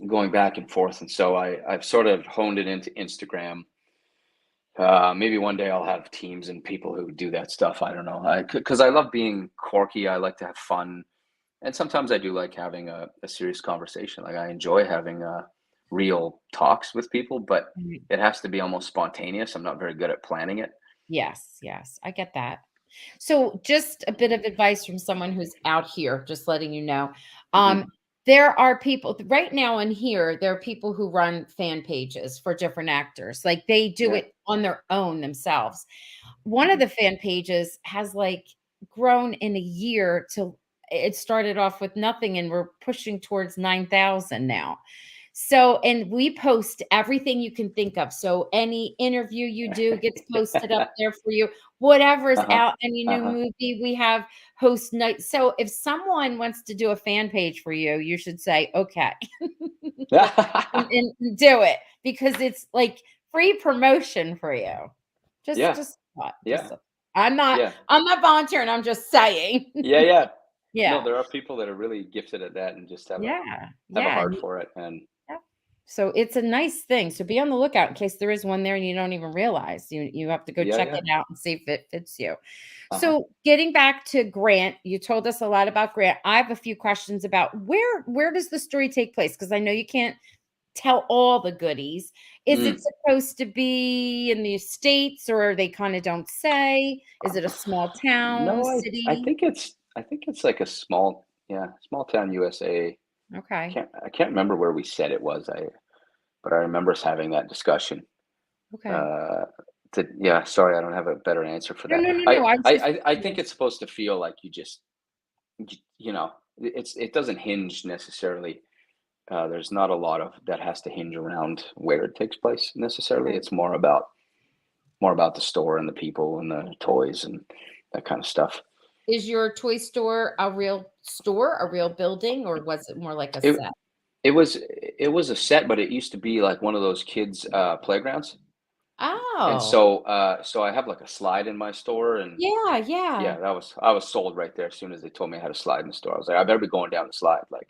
going back and forth, and so I've sort of honed it into Instagram. Maybe one day I'll have teams and people who do that stuff. I don't know. Because I love being quirky. I like to have fun, and sometimes I do like having a serious conversation. Like I enjoy having real talks with people, but Mhm. it has to be almost spontaneous. I'm not very good at planning it. Yes, yes. I get that. So, just a bit of advice from someone who's out here, just letting you know. Um, Hmm. there are people right now in here, there are people who run fan pages for different actors. Like they do Yeah. it on their own themselves. One of Hmm. the fan pages has like grown in a year to it started off with nothing and we're pushing towards 9,000 now. So, and we post everything you can think of. So, any interview you do gets posted up there for you. Whatever is Uh-huh. out, any new Uh-huh. movie, we have host night. So, if someone wants to do a fan page for you, you should say, okay, and do it because it's like free promotion for you. Yeah. Just what? Yeah. Yeah. I'm not volunteering. I'm just saying. Yeah. Yeah. No, Yeah. there are people that are really gifted at that and just Yeah. have a Yeah. heart for it. And Yeah. So it's a nice thing. So be on the lookout in case there is one there and you don't even realize. You have to go yeah, check yeah. it out and see if it fits you. Uh-huh. So getting back to Grant, you told us a lot about Grant. I have a few questions about where does the story take place? Because I know you can't tell all the goodies. Is it Mm. supposed to be in the States or they kind of don't say? Is it a small town, No, city? I think it's like a small town USA. Okay. I can't remember where we said it was. But I remember us having that discussion. Okay. Uh, yeah, sorry, I don't have a better answer for No, that. no, no, no. I was just I think curious. it's supposed to feel like it doesn't hinge necessarily. There's not a lot of that has to hinge around where it takes place necessarily. Okay. It's more about the store and the people and the toys and that kind of stuff. Is your toy store a real store, a real building, or was it more like a It set? it was a set, but it used to be like one of those kids playgrounds. And Oh, so so I have like a slide in my store, and yeah, yeah, yeah. I was sold right there as soon as they told me how to slide in the store. I was like, I better be going down the slide, like.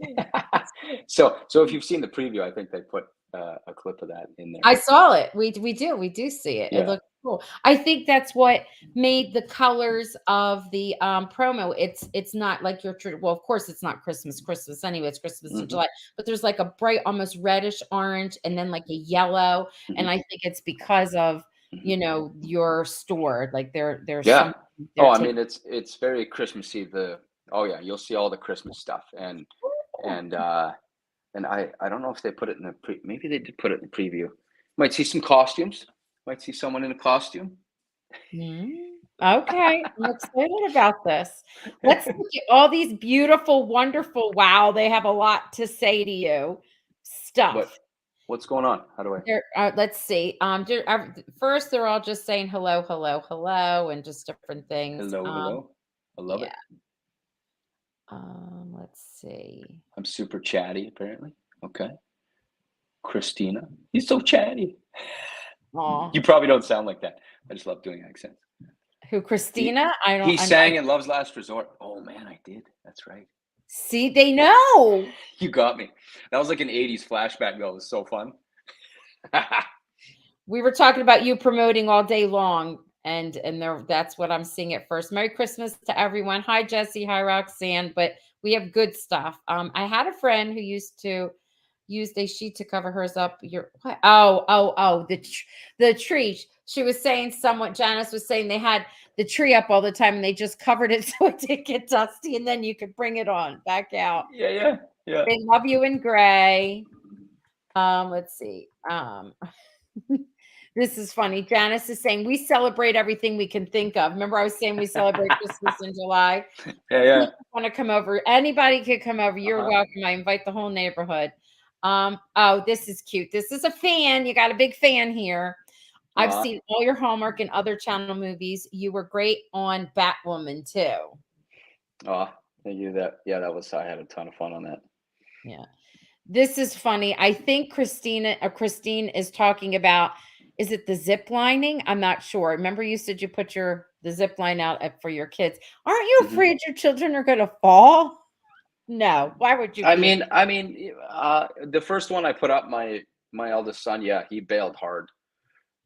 Yeah, that's good. So if you've seen the preview, I think they put a clip of that in there. I saw it. We do see it. It Yeah. looks cool. I think that's what made the colors of the, promo. It's not like your well, of course, it's not Christmas anyway, it's Christmas in Hmm. July, but there's like a bright, almost reddish orange and then like a yellow, and Hmm. I think it's because of, Hmm. your store, like there's Yeah. some Oh, they're I taking. mean, it's very Christmassy. Oh yeah, you'll see all the Christmas stuff, and I don't know if they put it in the maybe they did put it in the preview. Might see some costumes. Might see someone in a costume. Okay, I'm excited about this. Let's look at all these beautiful, wonderful, wow, they have a lot to say to you What stuff. what's going on? How do I? Let's see. First, they're all just saying hello, hello, hello, and just different things. Hello, hello. I love Yeah. it. Let's see. I'm super chatty, apparently. Okay. Christina. He's so chatty. Oh, You probably don't sound like that. I just love doing accents. who, He Christina? I don't. he I sang in Love's Last Resort. Oh man, I did. That's right. see. They know. You got me. That was like an 80s flashback though. It was so fun. We were talking about you promoting all day long, and there that's what I'm seeing at first. Merry Christmas to everyone. Hi Jesse, hi Roxanne, but we have good stuff. I had a friend who used to use a sheet to cover hers up. Your what? Oh, the tree. She was saying someone Janice was saying they had the tree up all the time and they just covered it so it didn't get dusty and then you could bring it on back out. Yeah, yeah, yeah. They love you in gray. Let's see. This is funny. Janice is saying we celebrate everything we can think of. Remember, I was saying we celebrate Christmas in July. Yeah, yeah. Want to come over? Anybody could come over. You're Uh-huh. welcome. I invite the whole neighborhood. Oh, this is cute. This is a fan. You got a big fan here. I've Uh-huh. seen all your Hallmark and other channel movies. You were great on Batwoman too. Oh, thank you. That was, I had a ton of fun on that. Yeah. This is funny. I think Christine is talking about, is it the zip lining? I'm not sure. Remember you said you put the zip line out for your kids. Aren't you Mhm. afraid your children are going to fall? No. Why would you be? The first one I put up, my eldest son, yeah, he bailed hard.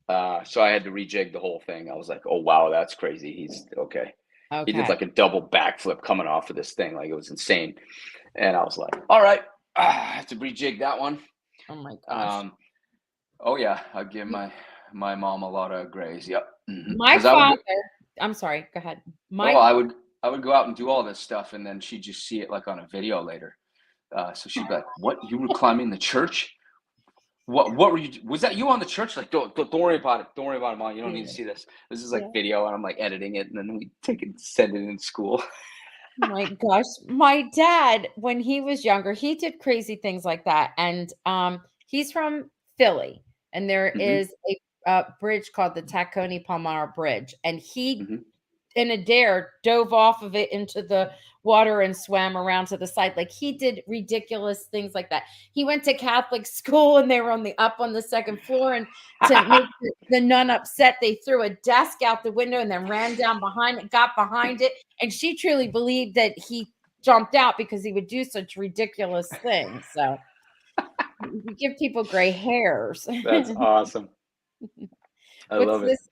So I had to rejig the whole thing. I was like, oh wow, that's crazy. He's okay. He did Okay. like a double backflip coming off of this thing, like it was insane. And I was like, all right, I have to rejig that one. Oh my gosh. Oh yeah, I give my mom a lot of grace. Yep. My Because I would father, go, I'm sorry, go ahead. oh, My I would go out and do all this stuff, and then she'd just see it like on a video later. So she'd be like, "What? You were climbing the church? What were you? Was that you on the church? Like, don't worry about it. Don't worry about it, Mom. You don't need to yeah, see this. This is yeah. like video, and I'm like editing it, and then we take it, send it in school." My gosh, my dad, when he was younger, he did crazy things like that. And he's from Philly, and there Hmm. is a bridge called the Tacony Palmar Bridge, and he Hmm. in a dare dove off of it into the water and swam around to the side. Like he did ridiculous things like that. He went to Catholic school and they were up on the second floor. And to make the nun upset, they threw a desk out the window and then ran down behind it, got behind it. And she truly believed that he jumped out because he would do such ridiculous things. So you give people gray hairs. That's awesome. I What's love it. this?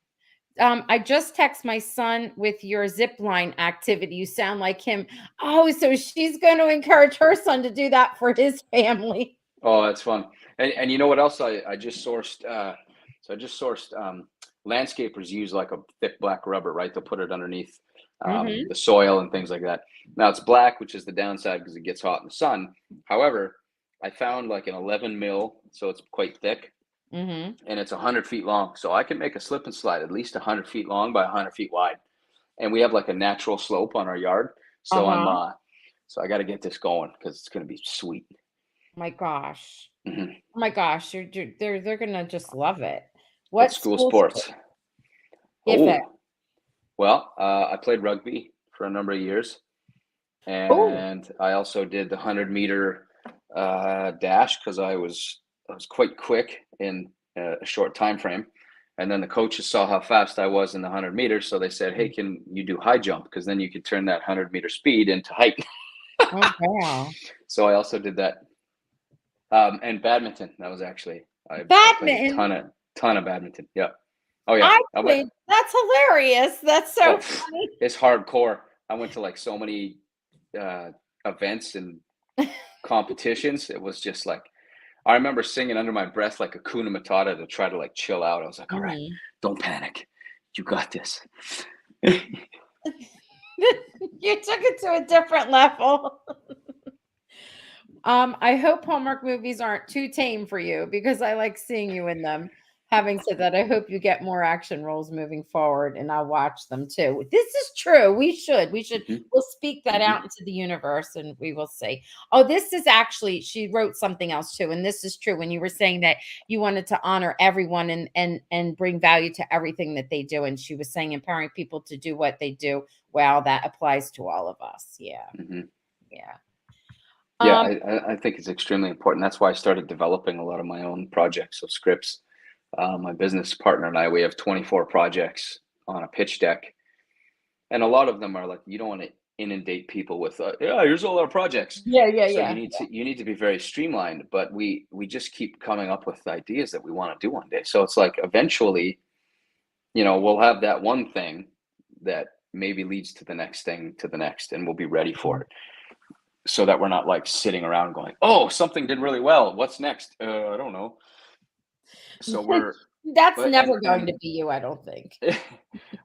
I just text my son with your zip line activity. You sound like him. Oh, so she's going to encourage her son to do that for his family. Oh, that's fun. And you know what else I just sourced? So I just sourced landscapers use like a thick black rubber, right? They'll put it underneath Mhm. the soil and things like that. Now it's black, which is the downside because it gets hot in the sun. However, I found like an 11 mil, so it's quite thick, Mhm. and it's 100 feet long. So I can make a slip and slide at least 100 feet long by 100 feet wide. And we have like a natural slope on our yard. So Uh-huh. so I got to get this going because it's going to be sweet. My gosh. Hmm. Oh my gosh, they're going to just love it. What What school schools sports? if it? Oh, well, I played rugby for a number of years, Oh. and I also did the 100-meter dash because I was quite quick in a short time frame. And then the coaches saw how fast I was in the 100 meters, so they said, "Hey, can you do high jump? Because then you could turn that 100-meter speed into height." Oh wow. So I also did that, and badminton. That was actually I played a Badminton. ton of badminton. Yeah. Oh yeah. I I went. played. That's hilarious. That's so Oh, funny. it's hardcore. I went to like so many uh, events and competitions. It was just like I remember singing under my breath like a Kuna Matata to try to like chill out. I was like, "All right, Mhm. don't panic. You got this." You took it to a different level. I hope Hallmark movies aren't too tame for you because I like seeing you in them. Having said that, I hope you get more action roles moving forward and I'll watch them too. This is true. Mhm, We'll speak that mhm. out into the universe and we will see. Oh, this is actually, she wrote something else too. And this is true when you were saying that you wanted to honor everyone and bring value to everything that they do. And she was saying empowering people to do what they do. Well, that applies to all of us. Yeah. Mhm. Yeah. Yeah, Um, I think it's extremely important. That's why I started developing a lot of my own projects of scripts. My business partner and I, we have 24 projects on a pitch deck, and a lot of them are like you don't want to inundate people with, yeah, here's all our projects. Yeah, yeah, So yeah. you need to be very streamlined, but we just keep coming up with ideas that we want to do one day. So it's like eventually, we'll have that one thing that maybe leads to the next thing to the next, and we'll be ready for it. So that we're not like sitting around going, oh, something did really well. What's next? I don't know. So we're, That's but never going and to be you, I don't think.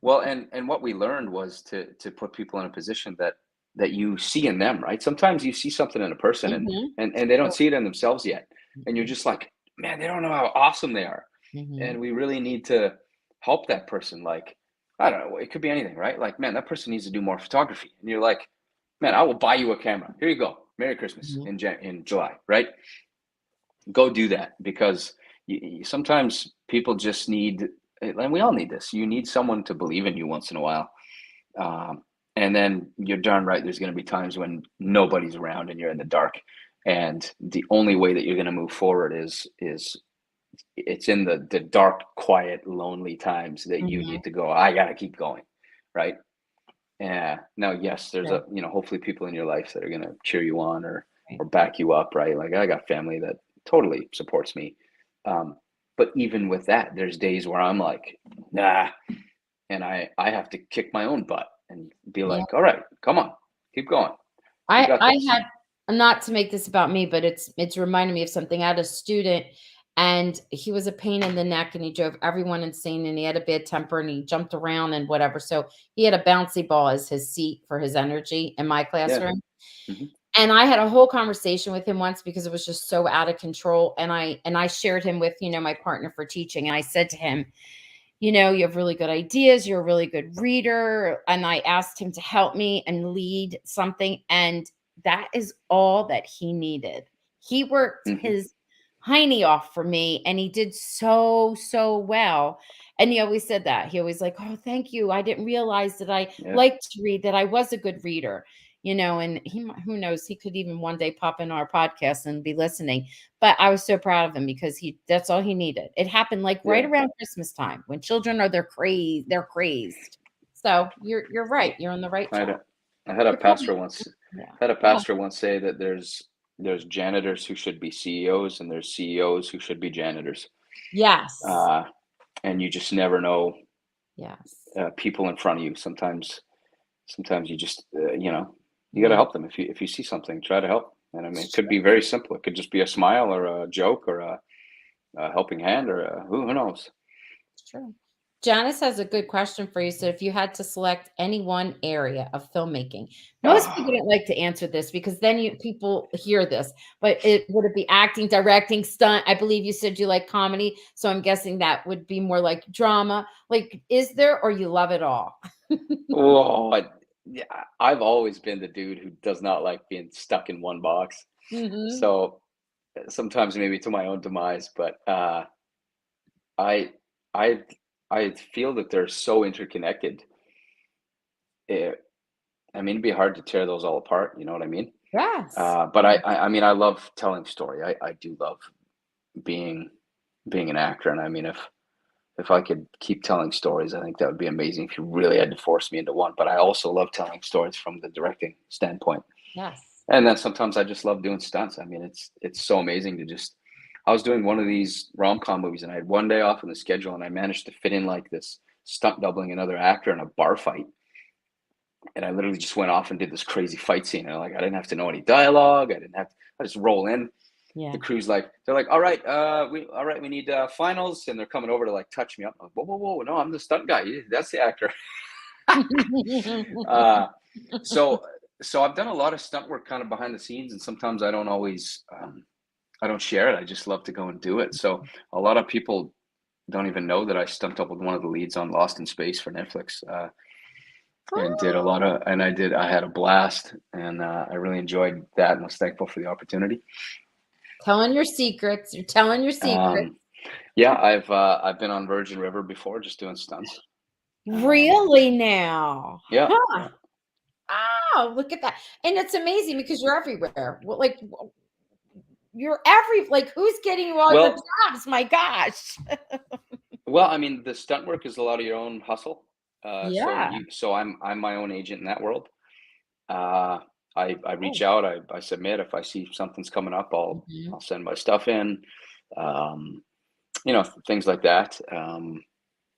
well, and what we learned was to put people in a position that you see in them, right? Sometimes you see something in a person and Mhm. and they don't see it in themselves yet, and you're just like, man, they don't know how awesome they are, Mhm. and we really need to help that person. Like, I don't know, it could be anything, right? Like, man, that person needs to do more photography, and you're like, man, I will buy you a camera. Here you go. Merry Christmas Mhm. in July, right? Go do that, because sometimes people just need, and we all need this. You need someone to believe in you once in a while. Um, and then you're darn right, there's going to be times when nobody's around and you're in the dark. And the only way that you're going to move forward is it's in the dark, quiet, lonely times that you Mhm. need to go, I got to keep going. Right. Yeah. Now, yes, there's Sure. hopefully people in your life that are going to cheer you on Right. or back you up. Right. Like, I got family that totally supports me. Um, but even with that, there's days where I'm like, nah, and I have to kick my own butt and be Yeah. like, all right, come on, keep going. You I got I this. had, not to make this about me, but it's reminded me of something. I had a student, and he was a pain in the neck, and he drove everyone insane, and he had a bad temper, and he jumped around and whatever. So he had a bouncy ball as his seat for his energy in my Yeah. classroom. Hmm. And I had a whole conversation with him once because it was just so out of control. And I shared him with, my partner for teaching. And I said to him, you have really good ideas. You're a really good reader. And I asked him to help me and lead something. And that is all that he needed. He worked Hmm. his hiney off for me, and he did so, so well. And he always said that. He always like, oh, thank you. I didn't realize that I Yeah. liked to read, that I was a good reader. And who knows, he could even one day pop in our podcast and be listening. But I was so proud of him because that's all he needed. It happened like right Yeah. around Christmas time when children are they're crazed. So you're right. You're on the right I had track. a, I had a You're probably, pastor once yeah. had a Yeah. pastor once say that there's janitors who should be CEOs and there's CEOs who should be janitors. Yes. Uh, and you just never know Yes. people in front of you. Sometimes you just you got to Yeah. help them. If you see something, try to help. And I mean, it could be very simple. It could just be a smile or a joke or a helping hand or who knows. It's true. Janice has a good question for you. So, if you had to select any one area of filmmaking, most people Ah, don't like to answer this because then people hear this. But would it be acting, directing, stunt? I believe you said you like comedy, so I'm guessing that would be more like drama. Like, is there, or you love it all? oh, yeah, I've always been the dude who does not like being stuck in one box. Hmm. So sometimes maybe to my own demise, but I I I feel that they're so interconnected. It, I mean, it'd be hard to tear those all apart. You know what I mean? Yes. But I mean, I love telling story. I do love being being an actor, and I mean, if I could keep telling stories, I think that would be amazing. If you really had to force me into one, but I also love telling stories from the directing standpoint. Yes. And then sometimes I just love doing stunts. I mean, it's so amazing to just. I was doing one of these rom-com movies, and I had one day off in the schedule, and I managed to fit in like this stunt doubling another actor in a bar fight. And I literally just went off and did this crazy fight scene. And like I didn't have to know any dialogue. I didn't have. I just roll in. The Yeah. crew's like, they're like, all right, we need finals, and they're coming over to like touch me up. I'm like, whoa, whoa, whoa, no, I'm the stunt guy. That's the actor. uh, so so I've done a lot of stunt work kind of behind the scenes, and sometimes I don't always I don't share it. I just love to go and do it. So a lot of people don't even know that I stunt doubled one of the leads on Lost in Space for Netflix, and did a lot of, and I had a blast, and I really enjoyed that, and was thankful for the opportunity. Telling your secrets. You're telling your secrets. Um, yeah, I've been on Virgin River before, just doing stunts. Um, Really now? yeah, Huh. yeah. Oh, look at that. And it's amazing because you're everywhere. Well, like you're like who's getting you all your Well, jobs? My gosh. I mean, the stunt work is a lot of your own hustle. Yeah. So I'm my own agent in that world. Uh, I Oh. reach out, I submit. If I see something's coming up, Mhm. I'll send my stuff in. Um, things like that.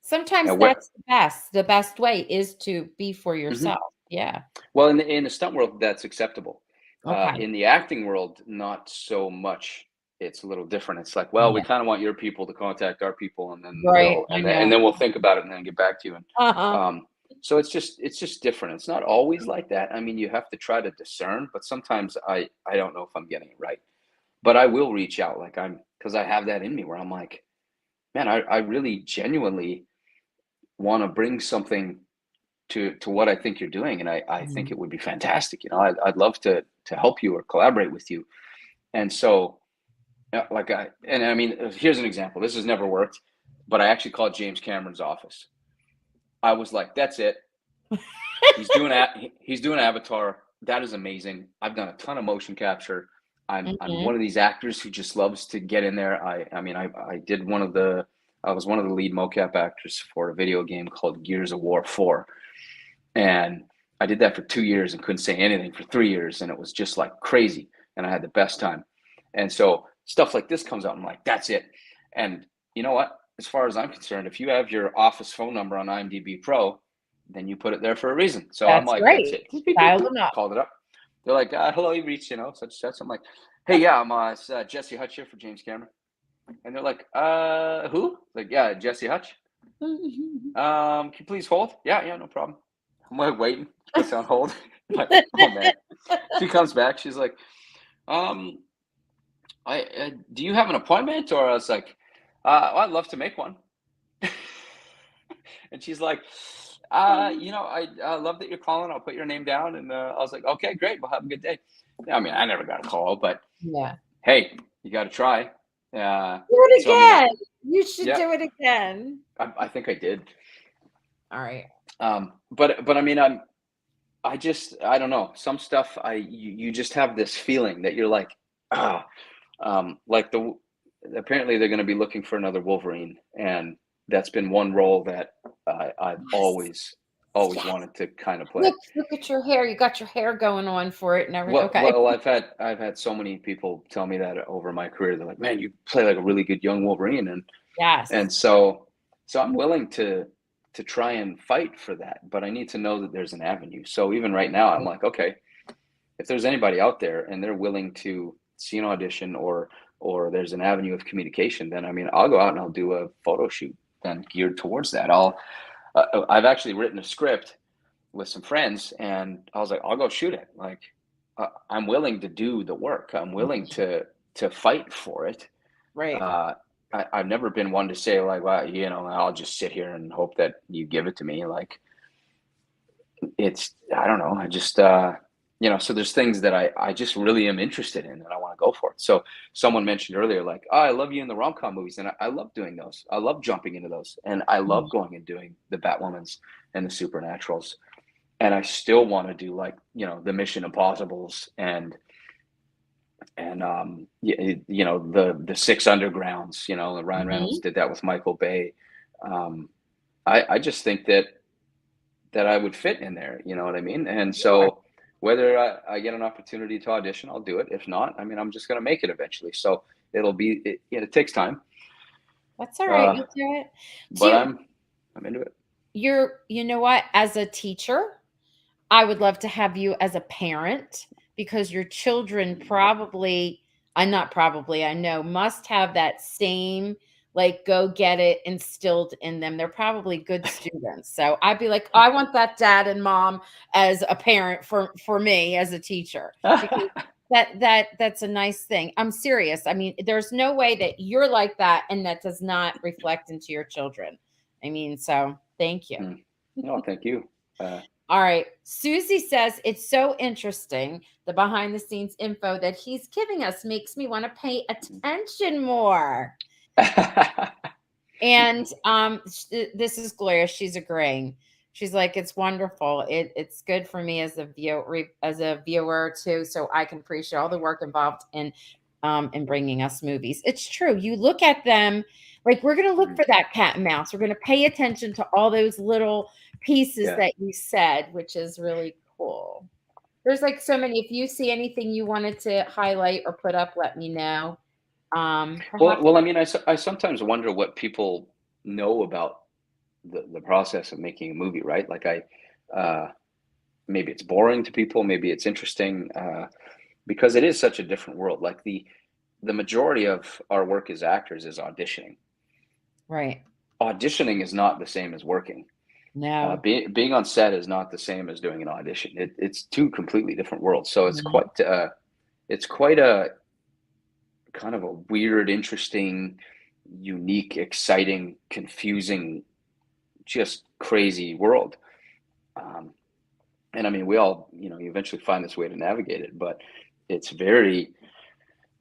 Sometimes And what? that's the best. The best way is to be for Mhm. yourself. Yeah. Well, in the stunt world, that's acceptable. Okay. In the acting world, not so much. It's a little different. It's like, well, we Yeah. kind of want your people to contact our people, and then Right. I and know. then we'll think about it and then get back to you. And Uh-huh. so it's just different. It's not always like that. I mean, you have to try to discern, but sometimes I don't know if I'm getting it right. But I will reach out, like because I have that in me where I'm like, man, I really genuinely want to bring something to what I think you're doing, and I think Mhm. it would be fantastic. I'd love to help you or collaborate with you. And so, I mean, here's an example. This has never worked, but I actually called James Cameron's office. I was like, "That's it. He's doing Avatar. That is amazing. I've done a ton of motion capture. I'm one Mhm. of these actors who just loves to get in there. I mean, I did I was one of the lead mocap actors for a video game called Gears of War 4. And I did that for 2 years and couldn't say anything for 3 years. And it was just like crazy. And I had the best time. And so stuff like this comes out. I'm like, that's it. And you know what? As far as I'm concerned, if you have your office phone number on IMDb Pro, then you put it there for a reason. So I'm That's like, that's great. it. Beep, beep, beep, Dial beep. them up. Called it up. They're like, hello, you reached, such and such. I'm like, hey, yeah, it's Jesse Hutch here for James Cameron. And they're like, who? Like, yeah, Jesse Hutch. Can you please hold? Yeah, yeah, no problem. I'm like waiting. She puts it on hold. I'm like, oh man. She comes back. She's like, um, I do you have an appointment? Or I was like, well, I'd love to make one. And she's like, I love that you're calling. I'll put your name down. And I was like, okay, great. Well, have a good day. I mean, I never got a call, but Yeah. hey, you got to try. Do it So I mean, again. You should yeah, do it again. I think I did. All right. But I mean, I don't know. Some stuff you just have this feeling that you're like, ah, like apparently they're going to be looking for another Wolverine, and that's been one role that I've Yes. always Yes. wanted to kind of play. Look at your hair. You got your hair going on for it and everything. Well, Okay. well, I've had so many people tell me that over my career. They're like, man, you play like a really good young Wolverine, Yes. and so I'm willing to try and fight for that, but I need to know that there's an avenue. So even right now, I'm Right. like, okay, if there's anybody out there and they're willing to see an audition or there's an avenue of communication, then I mean, I'll go out and I'll do a photo shoot then geared towards that. I've actually written a script with some friends, and I was like, I'll go shoot it. Like, I'm willing to do the work. I'm willing to fight for it. Right. Uh, I've never been one to say like, well, I'll just sit here and hope that you give it to me. Like, I don't know. I just, so there's things that I just really am interested in and I want to go for it. So someone mentioned earlier, like, oh, I love you in the rom-com movies. And I love doing those. I love jumping into those. And I Mhm. love going and doing the Batwomans and the Supernaturals. And I still want to do like, the Mission Impossibles and the Six Undergrounds, Ryan Reynolds Mhm. did that with Michael Bay. Um, I just think that I would fit in there. You know what I mean? And Sure. so whether I get an opportunity to audition, I'll do it. If not, I mean, I'm just going to make it eventually. So it takes time, That's all right. uh, You do it. Do but you, I'm into it. you know what? As a teacher, I would love to have you as a parent because your children probably, I not probably, I know, must have that same like go get it instilled in them. They're probably good students. So I'd be like, I want that dad and mom as a parent for me as a teacher because that's a nice thing. I'm serious. I mean, there's no way that you're like that and that does not reflect into your children. I mean, so thank you. Mm. No, thank you. All right. Susie says it's so interesting. The behind the scenes info that he's giving us makes me want to pay attention more. And this is Gloria. She's agreeing. She's like, it's wonderful. It's good for me as a viewer too, so I can appreciate all the work involved in bringing us movies. It's true. You look at them like we're going to look Mhm. for that cat and mouse. We're going to pay attention to all those little pieces Yeah. that you said, which is really cool. there's like so many. If you see anything you wanted to highlight or put up, let me know. Well, Perhaps. well, I mean, I sometimes wonder what people know about the process of making a movie, right? Like maybe it's boring to people, maybe it's interesting, because it is such a different world. Like the majority of our work as actors is auditioning. Right. Auditioning is not the same as working. No. Being on set is not the same as doing an audition. It's two completely different worlds. So Mhm. it's quite a kind of a weird, interesting, unique, exciting, confusing, just crazy world. Um, and I mean, we all, you eventually find this way to navigate it, but it's very,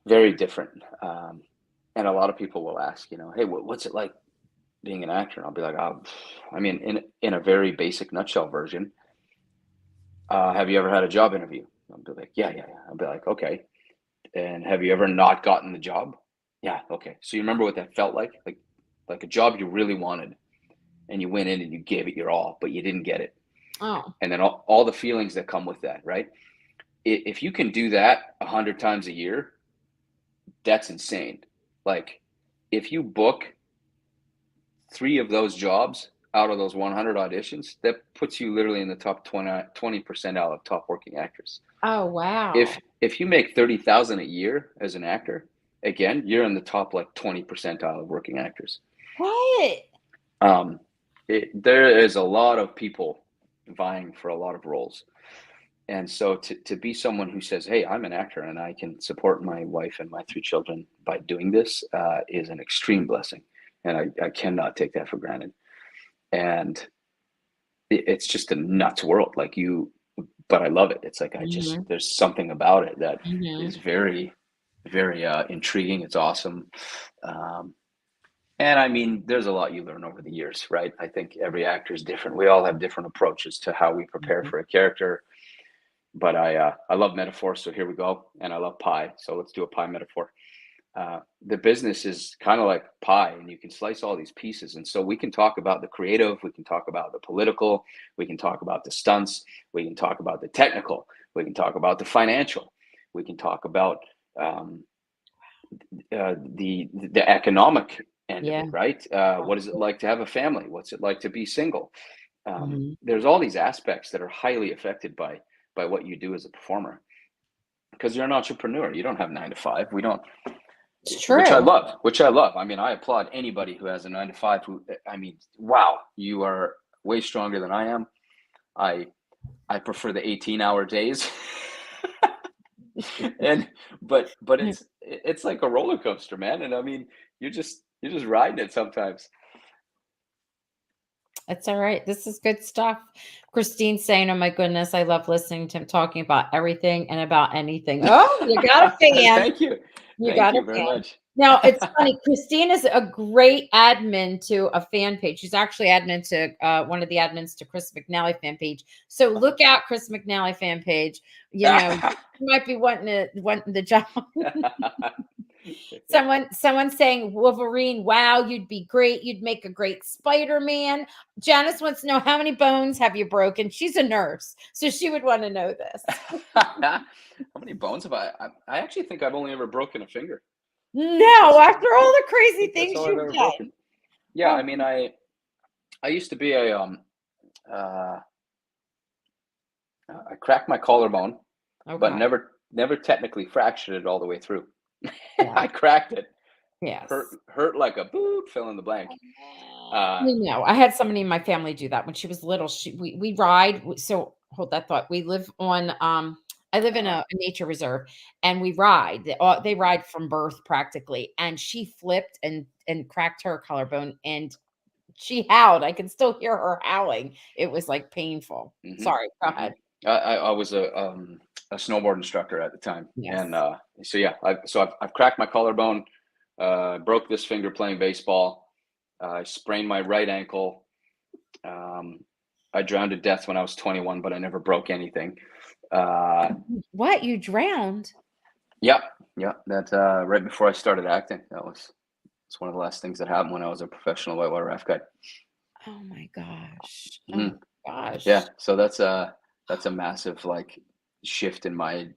very different. And a lot of people will ask, hey, what's it like being an actor? And I'll be like, oh, I mean, in a very basic nutshell version, have you ever had a job interview? I'll be like, yeah, yeah, yeah. I'll be like, okay. And have you ever not gotten the job? Yeah, okay. So you remember what that felt like? Like a job you really wanted, and you went in and you gave it your all, but you didn't get it. Oh. And then all the feelings that come with that, right? If you can do that 100 times a year, that's insane. Like if you book 3 of those jobs out of those 100 auditions, that puts you literally in the top 20 percentile of top working actors. Oh, If wow. if you make 30,000 a year as an actor, again, you're in the top like 20 percentile of working actors. What? Um, there is a lot of people vying for a lot of roles. And so to be someone who says, hey, I'm an actor and I can support my wife and my 3 children by doing this, is an extreme blessing. And I cannot take that for granted. And it's just a nuts world. But I love it. It's like, Mhm. there's something about it that is Mhm. very, very intriguing. It's awesome. Um, and I mean, there's a lot you learn over the years, right? I think every actor is different. We all have different approaches to how we prepare Mhm. for a character. But I love metaphors, so here we go. And I love pie, so let's do a pie metaphor. The business is kind of like pie, and you can slice all these pieces. And so we can talk about the creative, we can talk about the political, we can talk about the stunts, we can talk about the technical, we can talk about the financial, we can talk about um, the economic end of Yeah. it, right? What is it like to have a family? What's it like to be single? Mhm. There's all these aspects that are highly affected by what you do as a performer, because you're an entrepreneur. You don't have 9 to 5. We don't, It's which I true. love, I mean, I applaud anybody who has a 9 to 5 who, I mean, wow, you are way stronger than I am. I, I prefer the 18-hour days. and, but it's like a roller coaster, man. And I mean, you're just riding it sometimes. It's all right. This is good stuff. Christine's saying, "Oh my goodness, I love listening to him talking about everything and about anything." Oh, you got a fan. Thank you. You Thank got a you very fan. much. Now, it's funny, Christine is a great admin to a fan page. She's actually admin to, one of the admins to Chris McNally fan page. So look out, Chris McNally fan page. You might be wanting the job. Someone saying, "Wolverine, wow, you'd be great. You'd make a great Spider-Man." Janice wants to know, how many bones have you broken? She's a nurse, so she would want to know this. How many bones have I actually think I've only ever broken a finger. No, after all the I crazy think that's things all I've you've ever broken. done. Yeah, I Oh, mean, I used to be uh, I cracked my collarbone, but okay. never technically fractured it all the way through. Yeah. I cracked it. Hurt Yes. hurt like a boot, fill in the blank. Uh, You know, I had somebody in my family do that when she was little. We ride. So hold that thought. We live on. I live in uh, a nature reserve, and we ride. They ride from birth practically. And she flipped and cracked her collarbone, and she howled. I can still hear her howling. It was like painful. hmm Sorry. Go hmm ahead. I was a snowboard instructor at the time, and Yes. so yeah, I've cracked my collarbone, broke this finger playing baseball, I sprained my right ankle. Um, I drowned to death when I was 21, but I never broke anything. Uh, What? You drowned? yeah, yeah, that right before I started acting, it's one of the last things that happened when I was a professional whitewater raft guide. Oh my gosh. Oh Mhm. my gosh. Yeah, so that's a massive, like, shift in my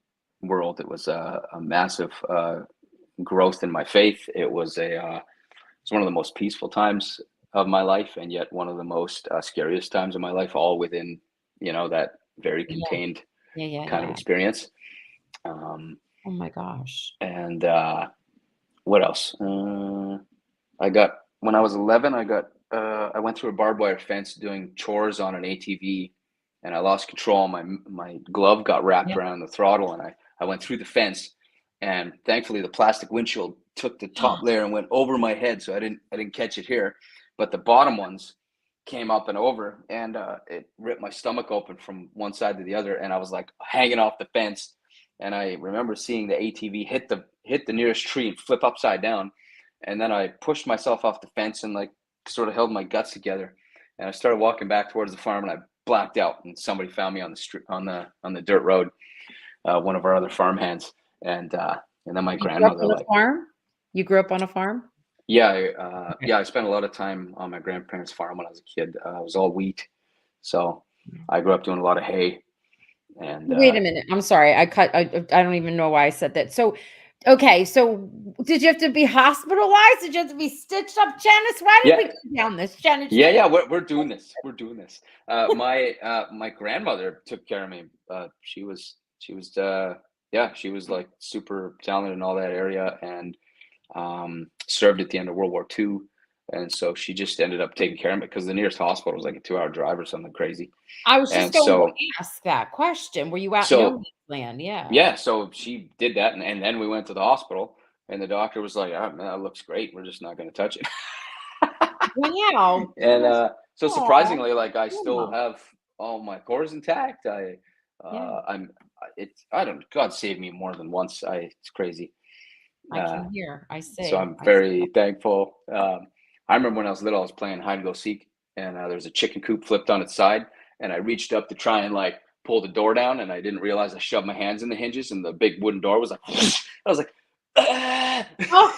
world. It was a massive growth in my faith. It's one of the most peaceful times of my life, and yet one of the most scariest times of my life, all within, that very Yeah. contained Yeah, yeah, kind of yeah. experience. Um, Oh my gosh. and what else? I got when I was 11, I went through a barbed wire fence doing chores on an ATV, and I lost control. My glove got wrapped Yeah. around the throttle, and I went through the fence, and thankfully the plastic windshield took the top layer and went over my head, so I didn't catch it here, but the bottom ones came up and over, and it ripped my stomach open from one side to the other, and I was like hanging off the fence, and I remember seeing the ATV hit the nearest tree and flip upside down, and then I pushed myself off the fence and like sort of held my guts together, and I started walking back towards the farm, and I blacked out, and somebody found me on the street on the dirt road, one of our other farm hands, and then my You grew up grandmother on a like, farm? You grew up on a farm? yeah, Okay. yeah, I spent a lot of time on my grandparents' farm when I was a kid. It was all wheat, so I grew up doing a lot of hay, and Wait a minute. I'm sorry. I don't even know why I said that. So, okay. So, did you have to be hospitalized? Did you have to be stitched up? Janice, why did yeah, we go down this? Janice, yeah, we're doing this. We're doing this. My grandmother took care of me. She was like super talented in all that area, and served at the end of World War II. And so she just ended up taking care of me because the nearest hospital was like a 2-hour drive or something crazy. I was just And going to so, ask that question. Were you out no so man's land? Yeah. yeah, so she did that, and then we went to the hospital, and the doctor was like, "Oh man, that looks great. We're just not going to touch it." Wow. And so Aw. surprisingly, like I still Yeah. have all my cores intact. Yeah. I'm, I don't, God save me more than once. It's crazy. I Uh, can hear. I so see. I'm I see. very thankful. I remember when I was little, I was playing hide and go seek, and there was a chicken coop flipped on its side, and I reached up to try and like pull the door down, and I didn't realize I shoved my hands in the hinges, and the big wooden door was like, I was like, ah! Oh.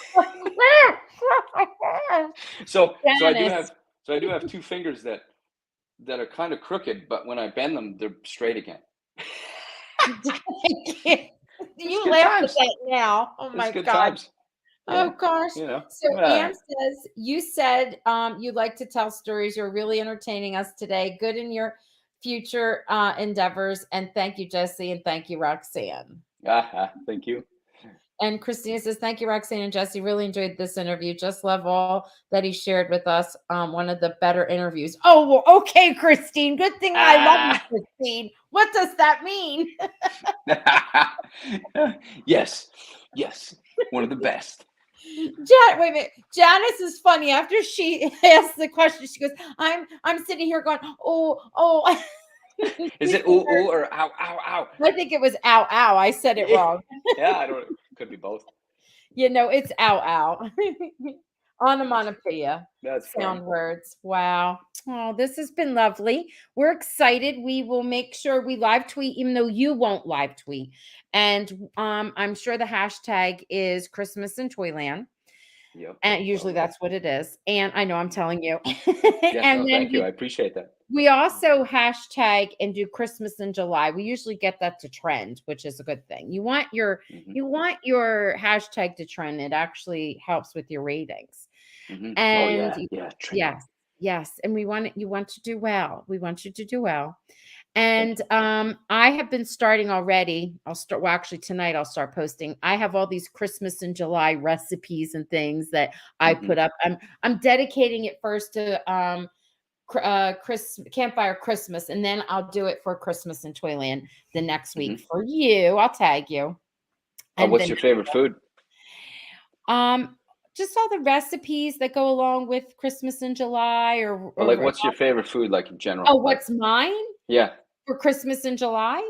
So I do Janice. have two fingers that are kind of crooked, but when I bend them, they're straight again. It's You good laugh at times. that now. Oh It's my good God. times. Oh Yeah, gosh. So yeah. Anne says, you said you like to tell stories. You're really entertaining us today. Good in your future endeavors. And thank you, Jesse. And thank you, Roxanne. Thank you. And Christina says, thank you, Roxanne and Jesse. Really enjoyed this interview. Just love all that he shared with us. One of the better interviews. Oh, well, okay, Christine. Good thing I love you, Ah. Christine. What does that mean? Yes, yes, one of the best. Wait a minute. Janice is funny. After she asks the question, she goes, I'm sitting here going, oh. Is it ooh ooh or ow ow ow? I think it was ow ow. I said it wrong. Yeah, I don't. Could be both. It's ow ow. Onomatopoeia. That's funny. Sound words. Wow. Oh, this has been lovely. We're excited. We will make sure we live tweet, even though you won't live tweet. And I'm sure the hashtag is Christmas in Toyland. Yep. And usually Lovely. that's what it is. And I know I'm telling you. Yeah. And No, then thank you. I appreciate that. we also hashtag and do Christmas in July. We usually get that to trend, which is a good thing. Hmm. You want your hashtag to trend. It actually helps with your ratings. Hmm. Oh And yeah, yeah. Trending. yes, yes. And you want to do well. We want you to do well. Thank And you. I have been starting already. Actually tonight I'll start posting. I have all these Christmas in July recipes and things that I Hmm. put up. I'm dedicating it first to campfire Christmas, and then I'll do it for Christmas in Toyland the next week Hmm. for you. I'll tag you. And What's then your favorite food? um just all the recipes that go along with Christmas in July Or like, or what's your favorite food, like in oh, general? Like, what's mine yeah, for Christmas in July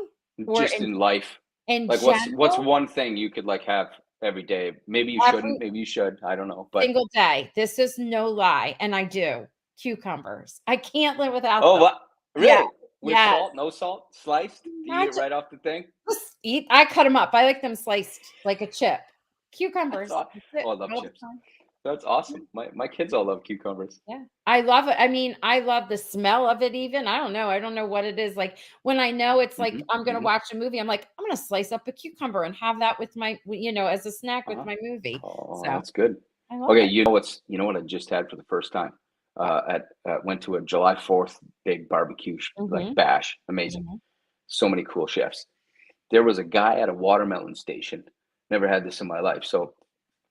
or just in life. in Like, what's general? one thing you could like have every day? Maybe you shouldn't. Every Maybe you should. I don't know. But single day. This is no lie, and I do. Cucumbers. I can't live without oh, them. what? Yeah. Really? With Yes. salt? No salt? Sliced? Do you eat Not it right off the thing? just eat. I cut them up. I like them sliced like a chip. I Cucumbers. thought. That's it Oh, I love all the chips. time. That's awesome. My kids all love cucumbers. Yeah. I love it. I mean, I love the smell of it even. I don't know. I don't know what it is. Like when I know it's like Mhm, I'm gonna mhm. watch a movie, I'm like, I'm gonna slice up a cucumber and have that with my, as a snack with Uh-huh. my movie. Oh, So that's good. I love Okay, it. you know what I just had for the first time? What? Went to a July 4th big barbecue like Mm-hmm. bash. Amazing. Hmm. So many cool chefs. There was a guy at a watermelon station. Never had this in my life. So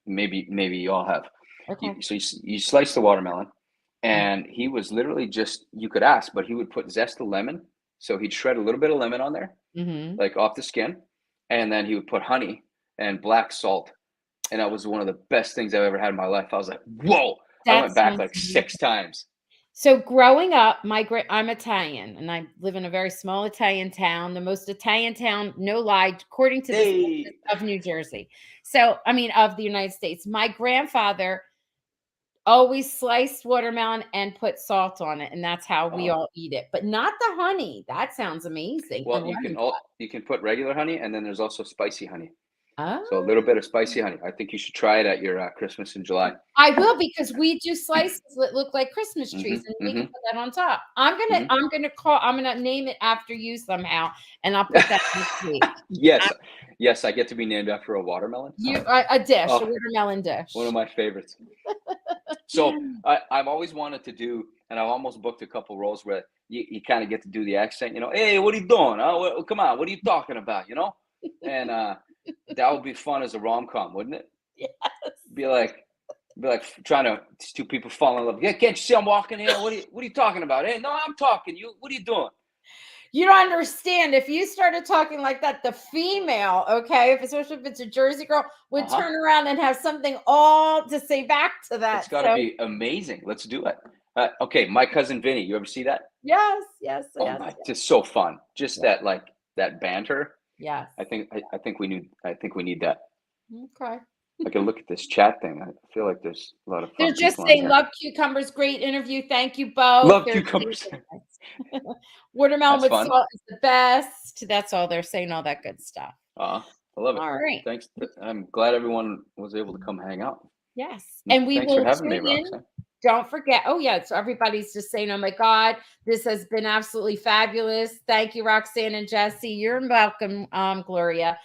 maybe you all have. Okay. You slice the watermelon, Mm. and he was literally just you could ask, but he would put zest of lemon. So he'd shred a little bit of lemon on there, Mm-hmm. like off the skin, and then he would put honey and black salt, and that was one of the best things I've ever had in my life. I was like, whoa! I That went back sounds like amazing. 6 times. So growing up, I'm Italian and I live in a very small Italian town, the most Italian town, no lie, according to the census Hey, of New Jersey. So, I mean, of the United States. My grandfather always sliced watermelon and put salt on it, and that's how we uh-huh. all eat it, but not the honey. That sounds amazing. And Well, lemon. you can put regular honey, and then there's also spicy honey. So a Oh. little bit of spicy honey. I think you should try it at your Christmas in July. I will because we do slices that look like Christmas Hmm. trees, and we can Hmm. put that on top. I'm gonna name it after you somehow, and I'll put that next week. Yes, yes, I get to be named after a watermelon. A dish, a Oh, watermelon one of dish. my favorites. So I've always wanted to do, and I've almost booked a couple roles where you kind of get to do the accent. Hey, what are you doing? Come on, what are you talking about? And that would be fun as a rom com, wouldn't it? Yes. Be like, trying to these two people fall in love. Yeah, can't you see I'm walking here? What are you talking about? Hey, no, I'm talking. What are you doing? You don't understand. If you started talking like that, the female, okay, especially if it's a Jersey girl, Uh would huh. turn around and have something all to say back to It's that. got to So be amazing. Let's do it. Okay, My Cousin Vinny. You ever see that? yes, yes, Oh yes, my, just so fun. Just yes, that banter. yes. I think we need that. Okay. I can look at this chat thing. I feel like there's a lot of They're fun just people on saying, here. love cucumbers. Great interview. Thank you both. Love They're cucumbers. watermelon That's with fun. salt is the best. That's all they're saying, all that good stuff. I love it. All right. Thanks. I'm glad everyone was able to come hang out. Yes. And we Thanks for will having me, tune in. Roxanne. Don't forget. Oh, yeah. So everybody's just saying, oh my God, this has been absolutely fabulous. Thank you, Roxanne and Jesse. You're welcome, Gloria.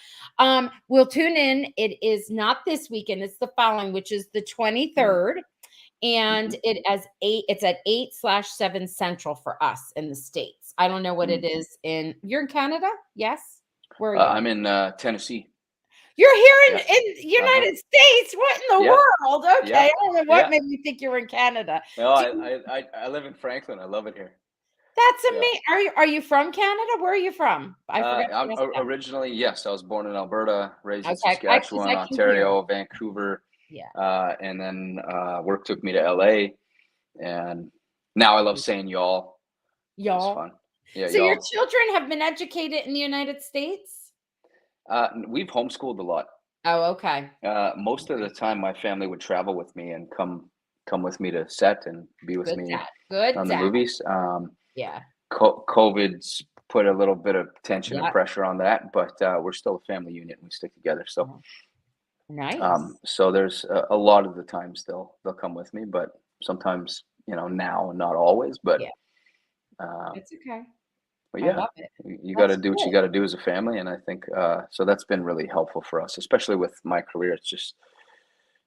We'll tune in. It is not this weekend, it's the following, which is the Mm-hmm. 23rd. And it's at 8/7 central for us in the States. I don't know what Mm-hmm. it is you're in Canada? Yes. Where are you? I'm in Tennessee. You're here Yeah. in Uh huh. United States. What in the Yeah. world? Okay. Yeah. I don't know what Yeah. made me think you were in Canada. No, Do you, I live in Franklin. I love it here. that's Yeah. amazing. Are you from Canada? Where are you from? I forgot to I'm ask that. originally, yes, I was born in Alberta, raised in Okay. Because Saskatchewan, I can hear. Ontario, Vancouver, Yeah. and then work took me to LA, and now I love saying y'all. It's Y'all. fun. Yeah, So your y'all. children have been educated in the United States? We've homeschooled a lot. Oh, okay. Most of the time, my family would travel with me and come with me to set and be with Good me dad. Good on the dad. movies. Yeah. COVID's put a little bit of tension and Yep. pressure on that, but we're still a family unit. We stick together. So, Oh, nice. so there's a lot of the times they'll come with me, but sometimes now and not always. Yeah. Uh, It's okay. but I yeah, love it. you got to That's do what you good. got to do as a family, and I think so. That's been really helpful for us, especially with my career. It's just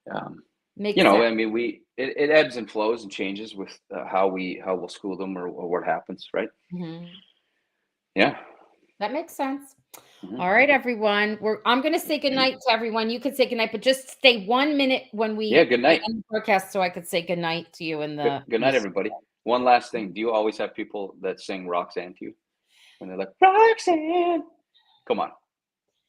um, Makes sense. I mean, it ebbs and flows and changes with how we'll school them or what happens, right? Mhm. Yeah. That makes sense. Hmm. All right, everyone. I'm going to say goodnight to everyone. You could say goodnight, but just stay 1 minute when Yeah. we Good night. end the broadcast so I could say goodnight to you Good in the night, everybody. One last thing. Do you always have people that sing Roxanne to you? And they're like, Roxanne. Come on.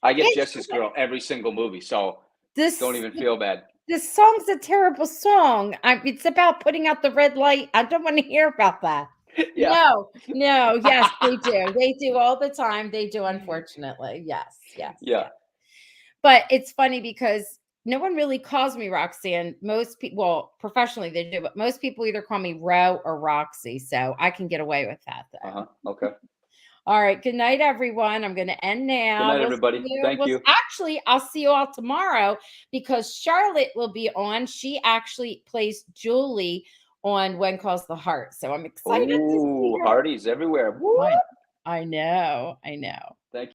I get It's Jesse's Girl every single movie, so don't this even feel bad. this song's a terrible song. It's about putting out the red light. I don't want to hear about that. Yeah. No, no, yes, they do. They do all the time. They do, unfortunately. Yes, yes, Yeah. yes. But it's funny because no one really calls me Roxanne. Most people, well, professionally they do, but most people either call me Ro or Roxy. So I can get away with that Uh then. huh. Okay. All right. Good night, everyone. I'm going to end Good now. night, We'll see everybody. you. Thank you. Actually, I'll see you all tomorrow because Charlotte will be on. She actually plays Julie on When Calls the Heart. So I'm excited to see Oh, her. Hardy's everywhere. Woo! I, I know. I know.